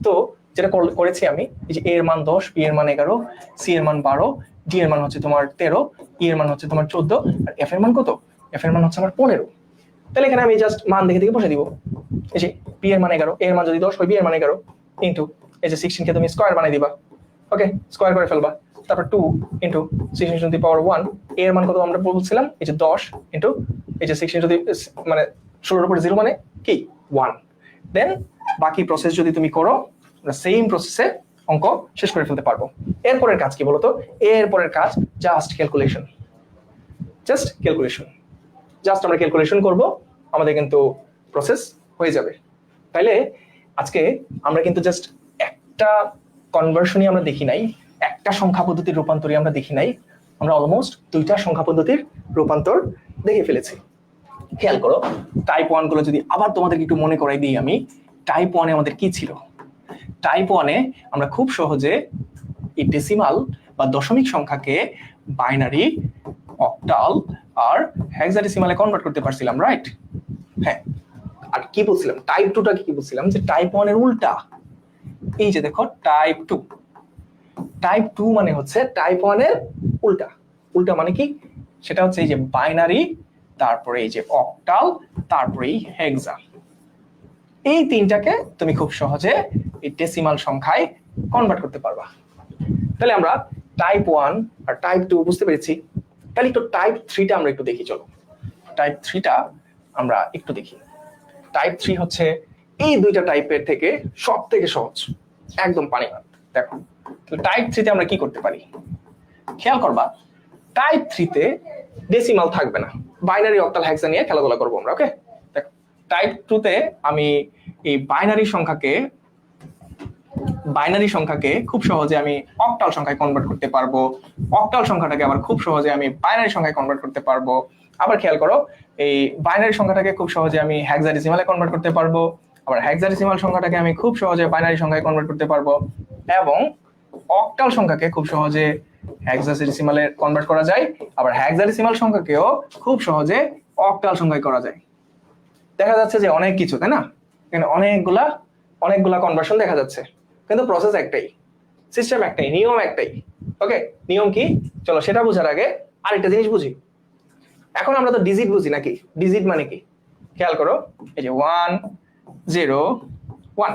তো যেটা করেছি আমি, এই যে এ এর মান 10, বি এর মান 11, সি এর মান 12, ডি এর মান হচ্ছে তোমার 13, ই এর মান হচ্ছে তোমার 14, আর এফ এর মান কত, এফ এর মান হচ্ছে আমার 15। তাহলে এখানে আমি জাস্ট মান দেখে দেখে বসে দিব। এই যে বি এর মান 11, এর মান যদি 10 হয় বি এর মান 11 ইনটু এই যে 16 কে তুমি স্কয়ার বানাই দিবা। ওকে, স্কয়ার করে ফেলবা। তারপর 2 ইনটু 16 টু দি পাওয়ার 1, এর মান কত আমরা বলছিলাম, এই যে 10 ইনটু এই যে 16 টু দি মানে 16 এর উপর 0 মানে কি 1। দেন বাকি প্রসেস যদি তুমি করো সেম প্রসেসে অঙ্ক শেষ করে ফেলতে পারবো। এরপরের কাজ কি বলতো? এরপরের কাজ জাস্ট ক্যালকুলেশন, জাস্ট আমরা ক্যালকুলেশন করব, আমাদের কিন্তু প্রসেস হয়ে যাবে। তাইলে আজকে আমরা কিন্তু জাস্ট একটা কনভার্সনই আমরা দেখি নাই, একটা সংখ্যা পদ্ধতির রূপান্তরই আমরা দেখি নাই, আমরা অলমোস্ট দুইটা সংখ্যা পদ্ধতির রূপান্তর দেখে ফেলেছি। খেয়াল করো, টাইপ 1 গুলো যদি আবার তোমাদেরকে একটু মনে করাই দিই আমি, টাইপ 1 এ আমাদের কি ছিল? টাইপ 1 এ আমরা খুব সহজে এই ডেসিমাল বা দশমিক সংখ্যাকে বাইনারি, অক্টাল আর হেক্সাডেসিমালে কনভার্ট করতে পারছিলাম, রাইট? হ্যাঁ। আর কি বলছিলাম, টাইপ 2 টাকে কি বলছিলাম? যে টাইপ 1 এর উল্টা। এই যে দেখো টাইপ 2, টাইপ 2 মানে হচ্ছে টাইপ 1 এর উল্টা। উল্টা মানে কি? সেটা হচ্ছে এই যে বাইনারি, তারপরে এই যে অক্টাল, তারপরে এই হেক্সা। এই তিনটাকে তুমি খুব সহজে এই ডেসিমাল সংখ্যায় কনভার্ট করতে পারবা। তাহলে আমরা টাইপ 1 আর টাইপ 2 বুঝতে পেরেছি। তাহলে একটু টাইপ 3টা আমরা একটু দেখি, চলো টাইপ 3টা আমরা একটু দেখি। টাইপ 3 হচ্ছে এই দুইটা টাইপের থেকে সব থেকে সহজ, একদম পানি ভাত। দেখো টাইপ 3তে আমরা কি করতে পারি, খেয়াল করবা। টাইপ 3তে ডেসিমাল থাকবে না, বাইনারি, অক্টাল, হেক্সা নিয়ে খেলাধুলা করবো আমরা। ওকে, দেখো টাইপ 2তে আমি এই বাইনারি সংখ্যাকে খুব সহজে আমি অক্টাল সংখ্যায় কনভার্ট করতে পারবো, অক্টাল সংখ্যাটাকে আবার খুব সহজে আমি বাইনারি সংখ্যায় কনভার্ট করতে পারবো। আবার খেয়াল করো, এই বাইনারি সংখ্যাটাকে খুব সহজে আমি হেক্সাডেসিমালে কনভার্ট করতে পারবো, আবার হেক্সাডেসিমাল সংখ্যাটাকে আমি খুব সহজে বাইনারি সংখ্যায় কনভার্ট করতে পারবো, এবং অক্টাল সংখ্যাকে খুব সহজে হেক্সাডেসিমালে কনভার্ট করা যায়, আবার হেক্সাডেসিমাল সংখ্যাকেও খুব সহজে অক্টাল সংখ্যায় করা যায়। দেখা যাচ্ছে যে অনেক কিছু, তাই না? এখানে অনেকগুলা কনভার্সন দেখা যাচ্ছে, কিন্তু প্রসেস একটাই, সিস্টেম একটাই, নিয়ম একটাই। ওকে, নিয়ম কি? চলো সেটা বোঝার আগে আরেকটা জিনিস বুঝি। এখন আমরা তো ডিজিট বুঝি নাকি? ডিজিট মানে কি? খেয়াল করো, এই যে 1 0 1,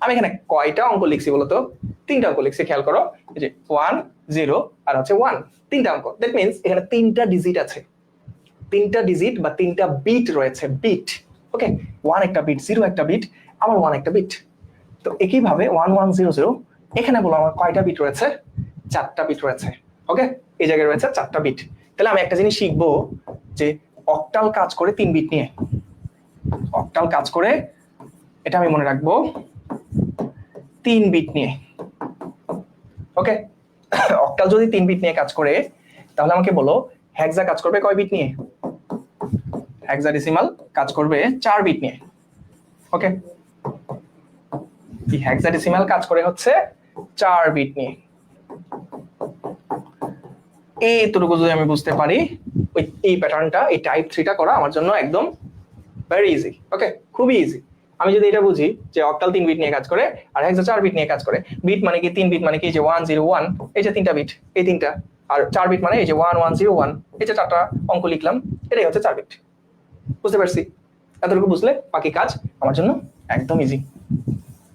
আমি এখানে কয়টা অঙ্ক লিখছি বলতো? 3টা অঙ্ক লিখছি। খেয়াল করো, এই যে 1 0 আর হচ্ছে 1, 3টা অঙ্ক। দ্যাট মিন্স এখানে 3টা ডিজিট আছে, 3টা ডিজিট বা 3টা বিট রয়েছে, বিট। ওকে, 1 একটা বিট, 0 একটা বিট, আবার 1 একটা বিট। তো একইভাবে 1 1 0 0, এখানে বলো আমার কয়টা বিট রয়েছে? 4টা বিট রয়েছে। ওকে, এই জায়গায় রয়েছে 4টা বিট। তাহলে আমি একটা জিনিস শিখবো যে অক্টাল কাজ করে 3 বিট নিয়ে, অক্টাল কাজ করে, এটা আমি মনে রাখবো, 3 বিট নিয়ে। ওকে, অক্টাল যদি 3 বিট নিয়ে কাজ করে, তাহলে আমাকে বলো হেক্সা কাজ করবে কয় বিট নিয়ে? হেক্সাডেসিমাল কাজ করবে 4 বিট নিয়ে। ওকে, এই হেক্সাডেসিমাল কাজ করে হচ্ছে 4 বিট নিয়ে। এইটুকু যদি আমি বুঝতে পারি, এই প্যাটার্নটা, এই টাইপ 3টা করা আমার জন্য একদম ভেরি ইজি। ওকে, খুবই ইজি। আমি যদি এটা বুঝি যে অক্টাল 3 বিট নিয়ে কাজ করে আর হেক্সা 4 বিট নিয়ে কাজ করে, বিট মানে কি? 3 বিট মানে কি? যে 1 0 1, এই যে 3টা বিট, এই 3টা, আর 4 বিট মানে এই যে 1 1 0 1, এই যে 4টা অঙ্ক লিখলাম, এটাই হচ্ছে 4 বিট। বুঝতে পারছি? এতটুকু বুঝলে বাকি কাজ আমার জন্য একদম ইজি।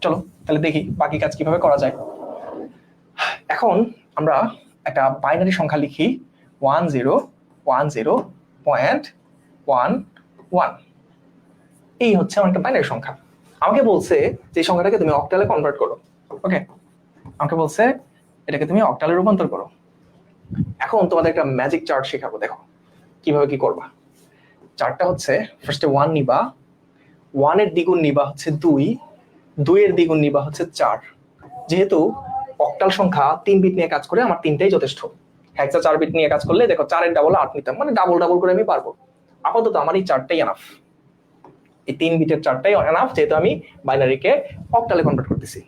চলো তাহলে দেখি বাকি কাজ কিভাবে করা যায়। এখন আমরা একটা বাইনারি সংখ্যা লিখি, 1010.11, এই হচ্ছে আমার একটা বাইনারি সংখ্যা। আমাকে বলছে যে এই সংখ্যাটাকে তুমি অক্টালে কনভার্ট করো। ওকে, আমাকে বলছে এটাকে তুমি অক্টালে রূপান্তর করো। এখন তোমাদের একটা ম্যাজিক চার্ট শেখাবো, দেখো কিভাবে কি করবা। চার্টটা হচ্ছে ফার্স্টে 1 নিবা, 1 এর দ্বিগুণ নিবা হচ্ছে 2, 2 এর দ্বিগুণ নিবা হচ্ছে 4। যেহেতু অক্টাল সংখ্যা 3 বিট নিয়ে কাজ করে, আমার 3টাই যথেষ্ট। হেক্সা 4 বিট নিয়ে কাজ করলে দেখো 4 এর ডাবল 8 নিতাম, মানে ডাবল ডাবল করে আমি পারবো। আপাতত আমার এই 4টাই এনাফ, এই 3 বিটের 4টাই এনাফ, যেহেতু আমি বাইনারিকে অক্টালে কনভার্ট করতেছি।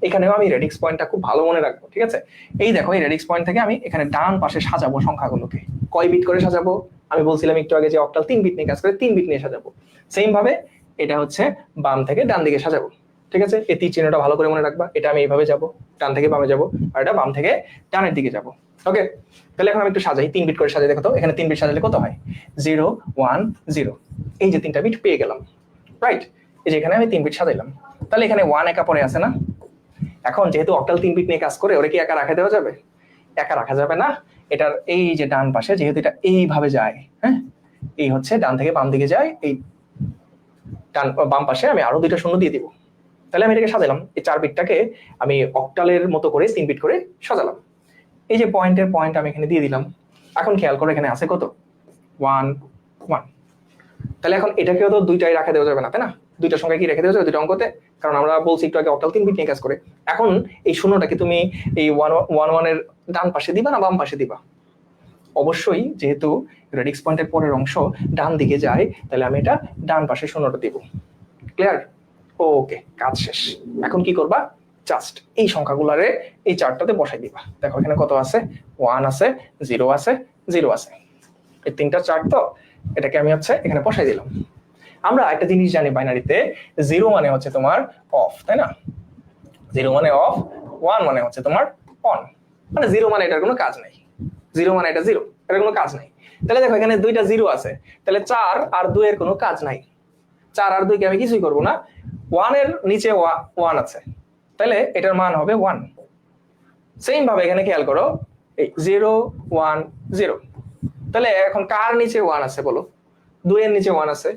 এখানেও আমি রেডিক্স পয়েন্টটা খুব ভালো মনে রাখবো, ঠিক আছে? এই দেখো, এই রেডিক্স পয়েন্ট থেকে আমি এখানে ডান পাশে সাজাবো সংখ্যাগুলোকে। কয় বিট করে সাজাবো? আমি বলছিলাম একটু আগে যে অক্টাল 3 বিট নিয়ে কাজ করে, 3 বিট নিয়ে সাজাবো। সেম ভাবে এটা হচ্ছে বাম থেকে ডান দিকে সাজাবো, ঠিক আছে? এই তীর চিহ্নটা ভালো করে মনে রাখবা। এটা আমি এইভাবে যাব, ডান থেকে বামে যাব, আর এটা বাম থেকে ডানের দিকে যাব। ওকে, তাহলে এখন আমি একটু সাজাই, 3 বিট করে সাজাই। দেখো তো এখানে 3 বিট সাজালে কত হয়? 0 1 0, এই যে 3টা বিট পেয়ে গেলাম, রাইট? এই যে এখানে আমি 3 বিট সাজাইলাম, তাহলে এখানে 1 একা পরে আছে না? এখন যেহেতু অক্টাল 3 বিট নিয়ে কাজ করে, ওরা কি একা রাখা দেওয়া যাবে? একা রাখা যাবে না। এটার এই যে ডান পাশে, যেহেতু এটা এইভাবে যায়, হ্যাঁ, এই হচ্ছে ডান থেকে বাম দিকে যায়, এই ডান বাম পাশে আমি আরো 2টা শূন্য দিয়ে দিব। তাহলে আমি এটাকে সাজালাম, এই 4 বিটটাকে আমি অক্টালের মতো করে 3 বিট করে সাজালাম। এই যে পয়েন্টের পয়েন্ট আমি এখানে দিয়ে দিলাম। এখন খেয়াল করো এখানে আছে কত 1 1। তাহলে এখন এটাকেও তো দুইটাই রাখা দেওয়া যাবে না, তাই না? দুইটা সংখ্যা কি রেখে দেওয়া যাবে দুইটা অঙ্কতে? কারণ আমরা বলছি একটু আগে অক্টাল 3 বিট নিয়ে কাজ করে। এখন এই শূন্যটাকে তুমি এই 1 এর ডান পাশে দিবা না বাম পাশে দিবা? অবশ্যই যেহেতু রেডিক্স পয়েন্টের পরের অংশ ডান দিকে যায়, তাহলে আমি এটা ডান পাশে শূন্যটা দিব। ক্লিয়ার? ওকে, কাজ শেষ। এখন কি করবা? জাস্ট এই সংখ্যাগুলারে এই চার্টটাতে বসাই দিবা। দেখো এখানে কত আছে, 1 আছে, 0 আছে, 0 আছে। এই তিনটা চার্ট তো, এটাকে আমি এখানে বসাই দিলাম। আমরা একটা জিনিস জানি বাইনারিতে, 0 মানে হচ্ছে তোমার অফ, তাই না? 0 মানে অফ, 1 মানে হচ্ছে তোমার অন। মানে 0 মানে এটার কোনো কাজ নাই, 0 মানে এটা 0, এটার কোনো কাজ নাই। তাহলে দেখো এখানে দুইটা 0 আছে, তাহলে 4 আর 2 এর কোনো কাজ নাই। 4 আর 2 কে আমি কিছুই করব না। 1 এর নিচে 1 আছে, তাহলে এটার মান হবে 1। সেম ভাবে এখানে খেয়াল করো, এই 0 1 0। তাহলে এখন কার নিচে 1 আছে বলো? 2 এর নিচে 1 আছে,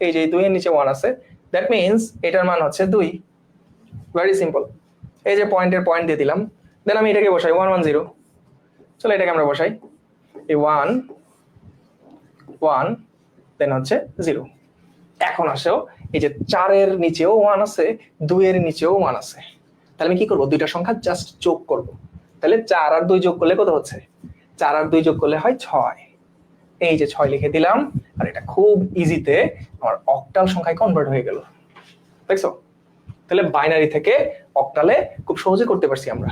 এই যে 2 এর নিচে 1 আছে, দ্যাট মিন্স এটার মান হচ্ছে 2। Very simple. এই যে পয়েন্টের পয়েন্ট দিয়ে দিলাম, দেন আমি এটাকে বসাই 1 1 0। চলো এটাকে আমরা বসাই, এই 1 1 দেন হচ্ছে 0। এখন আসো এই যে 4 এর নিচেও 1 আছে, 2 এর নিচেও 1 আছে। তাহলে আমি কি করব? দুইটা সংখ্যা জাস্ট যোগ করব। তাহলে 4 আর 2 যোগ করলে কত হচ্ছে? 4 আর 2 যোগ করলে হয় 6। এই যে 6 লিখে দিলাম, আর এটা খুব ইজিতে আমার অক্টাল সংখ্যায় কনভার্ট হয়ে গেল। দেখছো? তাহলে বাইনারি থেকে অক্টালে খুব সহজে করতে পারছি আমরা।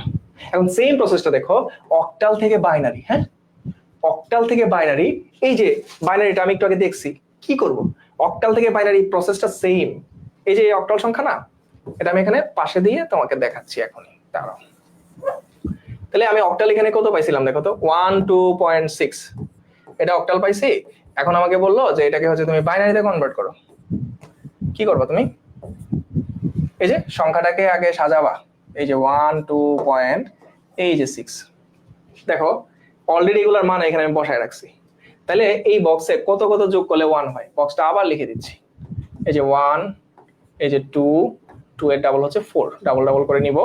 এখন সেম প্রসেসটা দেখো অক্টাল থেকে বাইনারি। হ্যাঁ, অক্টাল থেকে বাইনারি, এই যে বাইনারিটা আমি একটু আগে দেখছি, কি করব? অক্টাল থেকে বাইনারি প্রসেসটা সেম। এই যে অক্টাল সংখ্যা না, এটা আমি এখানে পাশে দিয়ে তোমাকে দেখাচ্ছি এখনই, দাঁড়াও। তাহলে আমি অক্টাল এখানে কত পাইছিলাম দেখো তো, 1 2.6। এটা অক্টাল পাইছি। এখন আমাকে বললো যে এটাকে হচ্ছে তুমি বাইনারিতে কনভার্ট করো। কি করবা তুমি? এই যে সংখ্যাটাকে আগে সাজাবা, এই যে 1 2. এই যে 6। দেখো অলরেডি এগুলোর মান এখানে আমি বসায় রাখছি। তাহলে এই বক্সে কত কত যোগ করলে 1 হয়, বক্সটা আবার লিখে দিচ্ছি। এই যে 1, এই যে 2, 2 এর ডাবল হচ্ছে 4, ডাবল ডাবল করে নিব।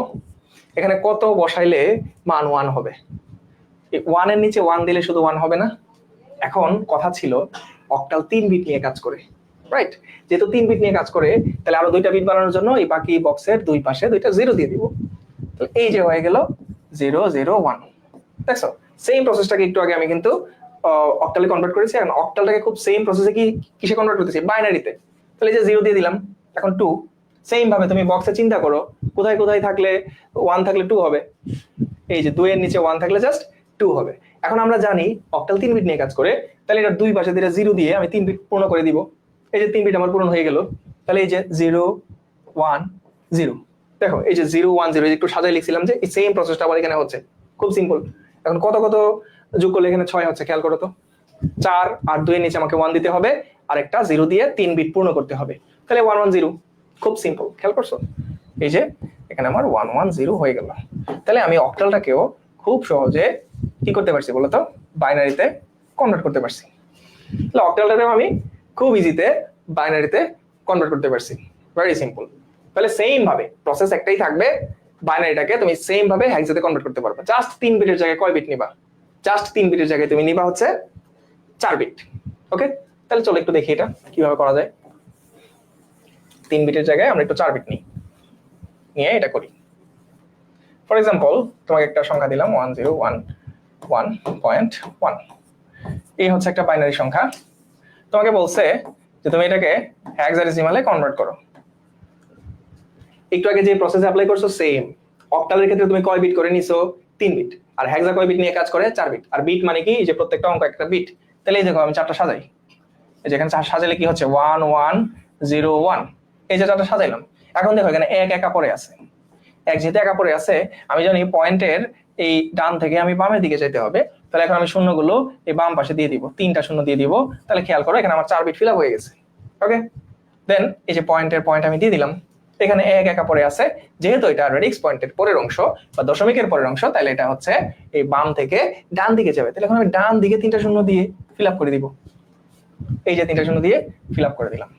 এখানে কত বসাইলে মান 1 হবে? এই 1 এর নিচে 1 দিলে শুধু 1 হবে না। এখন কথা ছিল অক্টাল 3 বিট নিয়ে কাজ করে, রাইট? যেহেতু 3 বিট নিয়ে কাজ করে, তাহলে আরো 2টা বিট বানানোর জন্য এই বাকি বক্সের দুই পাশে 2টা 0 দিয়ে দিব। তাহলে এই যে হয়ে গেল 0 0 1। দেখছো সেম প্রসেসটাকে একটু আগে আমি কিন্তু অক্টালে কনভার্ট করেছি। এখন অক্টালটাকে খুব সেম প্রসেসে কিসে কনভার্ট করতেছি? বাইনারিতে। তাহলে যে 0 দিয়ে দিলাম, এখন 2। সেম ভাবে তুমি বক্সে চিন্তা করো, কোথায় কোথায় থাকলে 1 থাকলে 2 হবে? এই যে 2 এর নিচে 1 থাকলে জাস্ট 2 হবে। এখন আমরা জানি অক্টাল 3 বিট নিয়ে কাজ করে, তাহলে এটা দুই পাশে দিয়ে 0 দিয়ে আমি 3 বিট পূর্ণ করে দিব। এই যে 3 বিট আমার পূরণ হয়ে গেল। তাহলে এই যে 0 1 0। দেখো এই যে 0 1 0 একটু সাজাই লিখছিলাম যে এই সেম প্রসেসটা আবার এখানে হচ্ছে। খুব সিম্পল। এখন কত কত যোগ করলে এখানে 6 হচ্ছে, খেয়াল করো তো। 4 আর 2 এর নিচে আমাকে 1 দিতে হবে, আর একটা 0 দিয়ে 3 বিট পূর্ণ করতে হবে। তাহলে 1 1 0। খুব সিম্পল, খেয়াল করছো? এই যে এখানে আমার 1 1 0 হয়ে গেল। তাহলে আমি অক্টালটাকেও খুব সহজে কি করতে পারছি বলতো? বাইনারিতে কনভার্ট করতে পারছি। তাহলে অক্টালটাকেও আমি খুব ইজিতে বাইনারিতে কনভার্ট করতে পারছি। Very simple. তাহলে সেম ভাবে প্রসেস একটাই থাকবে, বাইনারিটাকে তুমি সেম ভাবে হেক্সাতে কনভার্ট করতে পারবে। জাস্ট 3 বিটের জায়গায় কয় বিট নিবা? জাস্ট 3 বিটের জায়গায় তুমি নিবা হচ্ছে 4 বিট। ওকে, তাহলে চলো একটু দেখি এটা কিভাবে করা যায়। 3 বিটের জায়গায় আমরা একটু 4 বিট নিই, নিয়ে এটা করি। ফর এক্সাম্পল তোমাকে একটা সংখ্যা দিলাম 1011.1। এই হচ্ছে একটা বাইনারি সংখ্যা। তোমাকে বলছে যে তুমি এটাকে হেক্সাডেসিমালে কনভার্ট করো। একটু আগে যে প্রসেসে অ্যাপ্লাই করছো সেম। অক্টালের ক্ষেত্রে তুমি কয় বিট করে নিছো? 3 বিট। আর হেক্সা কয় বিট নিয়ে কাজ করে? 4 বিট। আর বিট মানে কি? যে প্রত্যেকটা অঙ্ক একটা বিট। তাহলে এই দেখো আমি 4টা সাজাই। এই যে এখানে সাজালে কি হচ্ছে? 1 1 0 1। এই যে 4টা সাজাইলাম। এখন দেখো এখানে এক একা পড়ে আছে। এক যেহেতু একা পড়ে আছে, আমি জানি পয়েন্টের এই ডান থেকে আমি বামের দিকে যেতে হবে। তাহলে এখন আমি শূন্যগুলো এই বাম পাশে দিয়ে দিব, 3টা শূন্য দিয়ে দিব। তাহলে খেয়াল করো এখানে আমার 4 বিট ফিল আপ হয়ে গেছে। ওকে, দেন এই যে পয়েন্টের পয়েন্ট আমি দিয়ে দিলাম। এখানে এক একা পড়ে আছে, যেহেতু এটা রেডিক্স পয়েন্টের পরের অংশ বা দশমিকের পরের অংশ, তাহলে এটা হচ্ছে এই বাম থেকে ডান দিকে যাবে। তাহলে এখন আমি ডান দিকে 3টা শূন্য দিয়ে ফিল আপ করে দিব। এই যে 3টা শূন্য দিয়ে ফিল আপ করে দিলাম।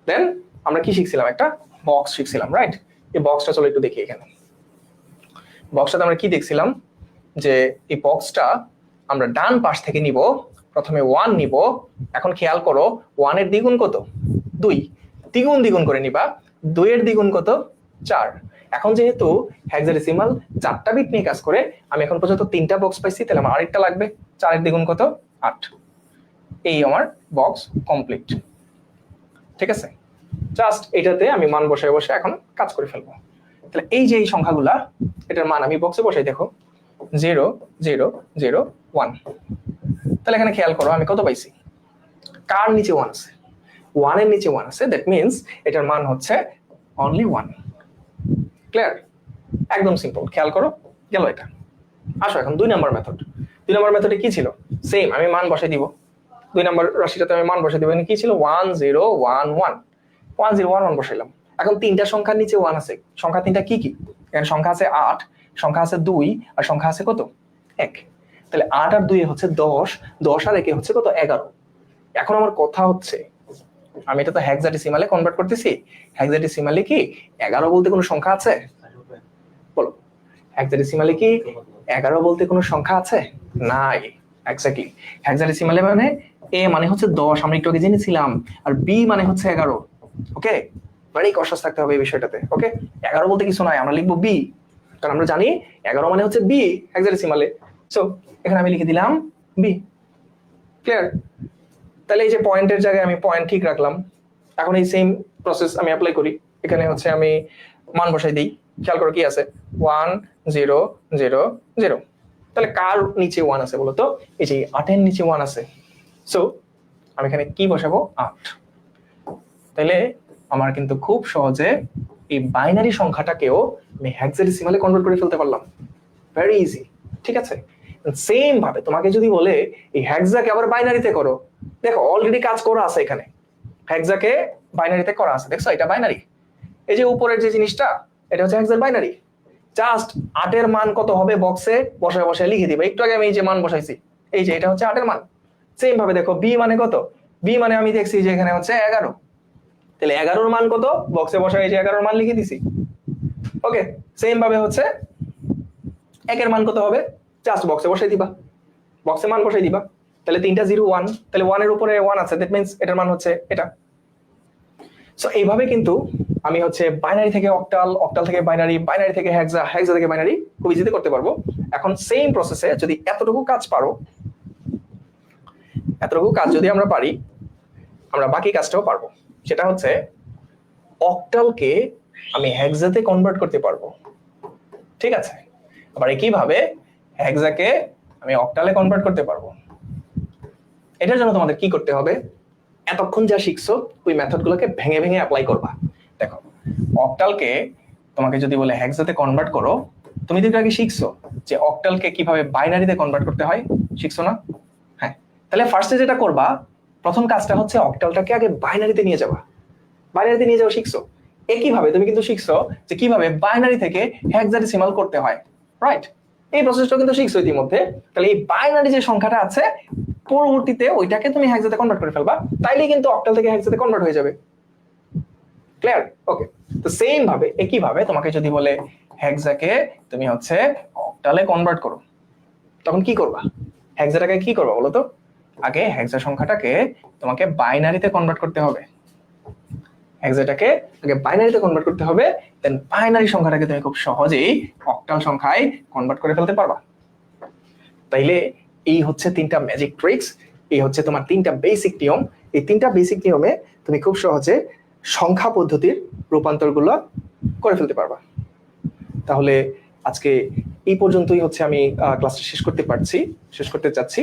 দেন আমরা কি শিখছিলাম? একটা বক্স শিখছিলাম, রাইট? এই বক্সটা চলো একটু দেখি। এখানে বক্সটাতে আমরা কি দেখছিলাম যে এই বক্সটা আমরা ডান পাশ থেকে নিব, প্রথমে 1 নিব। এখন খেয়াল করো 1 এর দ্বিগুণ কত? 2, দ্বিগুণ দ্বিগুণ করে নিবা। 2 এর দ্বিগুণ কত? 4। এখন যেহেতু হেক্সাডেসিমাল 4টা বিট নিয়ে কাজ করে, আমি এখন পর্যন্ত 3টা বক্স পাইছি, তাহলে আমার আরেকটা লাগবে। 4 এর দ্বিগুণ কত? 8। এই আমার বক্স কমপ্লিট। ঠিক আছে, জাস্ট এটাতে আমি মান বসায় বসে এখন কাজ করে ফেলবো। তাহলে এই যে এই সংখ্যাগুলা, এটার মান আমি বক্সে বসাই। দেখো 0 0 0 1। তাহলে এখানে খেয়াল করো আমি কত পাইছি। কার নিচে 1 আছে? 1 এর নিচে 1 আছে, দ্যাট মিন্স এটার মান হচ্ছে অনলি 1। ক্লিয়ার? একদম সিম্পল। খেয়াল করো গেল এটা। আসো এখন 2 নাম্বার মেথড। 2 নাম্বার মেথডে কি ছিল? সেম, আমি মান বসাই দিব। 2 নাম্বার রাশিটাতে আমি মান বসাই দিব। এখানে কি ছিল? 1 0 1 1 1 0 1 1 বসাইলাম। এখন 3টা সংখ্যার নিচে 1 আছে। সংখ্যা 3টা কি কি? এখানে সংখ্যা আছে 8, সংখ্যা আছে 2, আর সংখ্যা আছে কত? 1। তাহলে 8 আর 2 হচ্ছে 10, 10 আর 1 হচ্ছে কত? 11। এখন আমার কথা হচ্ছে, আমি এটা তো হেক্সাডেসিমালে কনভার্ট করতেছি। হেক্সাডেসিমালে কি 11 বলতে কোনো সংখ্যা আছে? বলো, হেক্সাডেসিমালে কি 11 বলতে কোনো সংখ্যা আছে? নাই। এক্স্যাক্টলি, হেক্সাডেসিমালে মানে এ মানে হচ্ছে 10, আমরা একটু আগে জেনেছিলাম, আর বি মানে হচ্ছে 11। ওকে, মানে কনশাস থাকতে হবে এই বিষয়টাতে। ওকে, 11 বলতে কিছু নাই, আমরা লিখবো বি, কারণ আমরা জানি 11 মানে হচ্ছে বি হেক্সাডেসিমালে। সো এখানে আমি লিখে দিলাম বি। ক্লিয়ার? তাহলে এই যে পয়েন্টের জায়গায় আমি পয়েন্ট ঠিক রাখলাম। এখন এই সেম প্রসেস আমি অ্যাপ্লাই করি। এখানে হচ্ছে আমি মান বসাই দিই। খেয়াল করো কি আছে? 1 0 0 0। তাহলে কার নিচে 1 আছে বলো তো? এই যে 8 এর নিচে 1 আছে। সো আমি এখানে কি বসাবো? 8। তাহলে আমার কিন্তু খুব সহজে এই বাইনারি সংখ্যাটাকেও আমি হেক্সাডেসিমালে কনভার্ট করে ফেলতে পারলাম। Very easy. ঠিক আছে, সেম ভাবে তোমাকে যদি বলে এই হেক্সাকে আবার বাইনারিতে করো, দেখো অলরেডি কাজ করা আছে এখানে। হেক্সাকে বাইনারিতে করা আছে, দেখছো এটা বাইনারি। এই যে উপরের যে জিনিসটা, এটা হচ্ছে হেক্সার বাইনারি। জাস্ট 8 এর মান কত হবে বক্সে বসায় বসায় লিখে দিবে। একটু আগে আমি এই যে মান বসাইছি, এই যে এটা হচ্ছে 8 এর মান। সেম ভাবে দেখো বি মানে কত? বি মানে আমি দেখছি যে এখানে হচ্ছে 11। তাহলে 11 এর মান কত? বক্সে বসায় এই যে 11 এর মান লিখে দিছি। ওকে, সেম ভাবে হচ্ছে 1 এর মান কত হবে? জাস্ট বক্সে বসাই দিবা, বক্সে মান বসাই দিবা। তাহলে 3টা 0 1, তাহলে 1 এর উপরে 1 আছে, দ্যাট মিন্স এটার মান হচ্ছে এটা। সো এইভাবে কিন্তু আমি হচ্ছে বাইনারি থেকে অক্টাল, অক্টাল থেকে বাইনারি, বাইনারি থেকে হেক্সা, হেক্সা থেকে বাইনারি খুব ইজিতে করতে পারবো। এখন সেম প্রসেসে যদি এতটুকু কাজ পারো, এতটুকু কাজ যদি আমরা পারি, আমরা বাকি কাজটাও পারবো। সেটা হচ্ছে অক্টালকে আমি হেক্সাতে কনভার্ট করতে পারবো। ঠিক আছে, আবার একইভাবে হেক্সাকে আমি অক্টালে কনভার্ট করতে পারবো। এটার জন্য তোমাদের কি করতে হবে? এতক্ষণ যা শিখছো ওই মেথডগুলোকে ভেঙে ভেঙে অ্যাপ্লাই করবা। দেখো, অক্টালকে তোমাকে যদি বলে হেক্সাতে কনভার্ট করো, তুমি তো আগে শিখছো যে অক্টালকে কিভাবে বাইনারিতে কনভার্ট করতে হয়, শিখছো না? হ্যাঁ, তাহলে ফার্স্টে যেটা করবা, প্রথম কাজটা হচ্ছে অক্টালটাকে আগে বাইনারিতে নিয়ে যাবা। বাইনারিতে নিয়ে যাওয়া শিখছো, একইভাবে তুমি কিন্তু শিখছো যে কিভাবে বাইনারি থেকে হেক্সাডেসিমাল করতে হয়। রাইট? এই প্রসেসটা কিন্তু শিখছো ইতিমধ্যে। তাহলে এই বাইনারি যে সংখ্যাটা আছে, পরবর্তীতে ওইটাকে তুমি হেক্সাতে কনভার্ট করে ফেলবা, তাইলে কিন্তু অক্টাল থেকে হেক্সাতে কনভার্ট হয়ে যাবে। ক্লিয়ার? ওকে, তো সেম ভাবে একইভাবে তোমাকে যদি বলে হেক্সাকে তুমি হচ্ছে অক্টালে কনভার্ট করো, তখন কি করবা? হেক্সাটাকে কি করবা বলো তো? আগে হেক্সা সংখ্যাটাকে তোমাকে বাইনারিতে কনভার্ট করতে হবে। হেক্সাটাকে আগে বাইনারিতে কনভার্ট করতে হবে, দেন বাইনারি সংখ্যাটাকে তুমি খুব সহজেই অক্টাল সংখ্যায় কনভার্ট করে ফেলতে পারবা। তাইলে এই হচ্ছে 3টা ম্যাজিক ট্রিক্স, এই হচ্ছে তোমার 3টা বেসিক নিয়ম। এই 3টা বেসিক নিয়মে তুমি খুব সহজে সংখ্যা পদ্ধতির রূপান্তরগুলো করে ফেলতে পারবা। তাহলে আজকে এই পর্যন্তই হচ্ছে আমি ক্লাসটা শেষ করতে চাচ্ছি।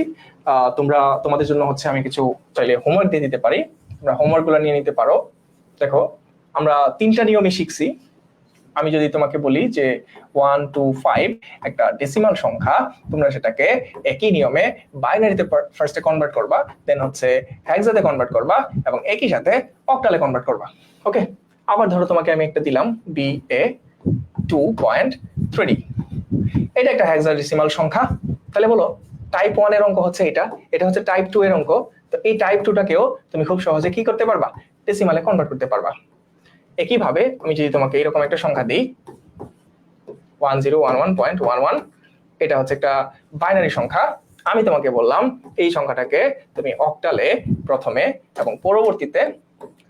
তোমরা তোমাদের জন্য হচ্ছে আমি কিছু চাইলে হোমওয়ার্ক দিয়ে দিতে পারি, তোমরা হোমওয়ার্কগুলো নিয়ে নিতে পারো। দেখো, আমরা 3টা নিয়মই শিখছি। আমি যদি তোমাকে বলি যে 1 2 5 একটা ডেসিমাল সংখ্যা, তোমরা সেটাকে একই নিয়মে বাইনারিতে ফার্স্টে কনভার্ট করবা, দেন হচ্ছে হেক্সাতে কনভার্ট করবা, এবং একই সাথে অক্টালে কনভার্ট করবা। ওকে, আবার ধরো তোমাকে আমি একটা দিলাম BA 2.3, এটা একটা হেক্সাডেসিমাল সংখ্যা। তাহলে বলো টাইপ 1 এর অঙ্ক হচ্ছে এটা, এটা হচ্ছে টাইপ 2 এর অঙ্ক। তো এই টাইপ 2টাকেও তুমি খুব সহজে কি করতে পারবা? ডেসিমালে কনভার্ট করতে পারবা। একইভাবে আমি যদি তোমাকে এরকম একটা সংখ্যা দিই 1011.11, এটা হচ্ছে একটা বাইনারি সংখ্যা। আমি তোমাকে বললাম এই সংখ্যাটাকে তুমি অক্টালে প্রথমে এবং পরবর্তীতে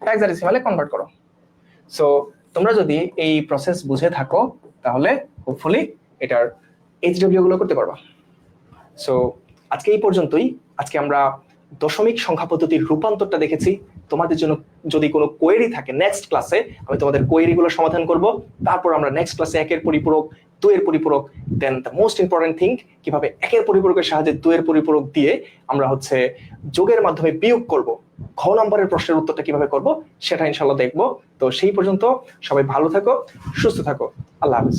হেক্সাডেসিমালে কনভার্ট করো। সো তোমরা যদি এই প্রসেস বুঝে থাকো তাহলে হোপফুলি এটার এইচডব্লিউ গুলো করতে পারবা। সো আজকে এই পর্যন্তই। আজকে আমরা দশমিক সংখ্যা পদ্ধতির রূপান্তরটা দেখেছি। তোমাদের জন্য যদি কোনো কোয়েরি থাকে নেক্সট ক্লাসে আমি তোমাদের কোয়েরিগুলো সমাধান করব। তারপর আমরা নেক্সট ক্লাসে একের পরিপূরক, দুইয়ের পরিপূরক, দেন দ্য মোস্ট ইম্পর্টেন্ট থিং কিভাবে একের পরিপূরকের সাহায্যে দুইয়ের পরিপূরক দিয়ে আমরা হচ্ছে যোগের মাধ্যমে বিয়োগ করব, খ নম্বরের প্রশ্নের উত্তরটা কিভাবে করব সেটা ইনশাআল্লাহ দেখবো। তো সেই পর্যন্ত সবাই ভালো থাকো, সুস্থ থাকো। আল্লাহ হাফেজ।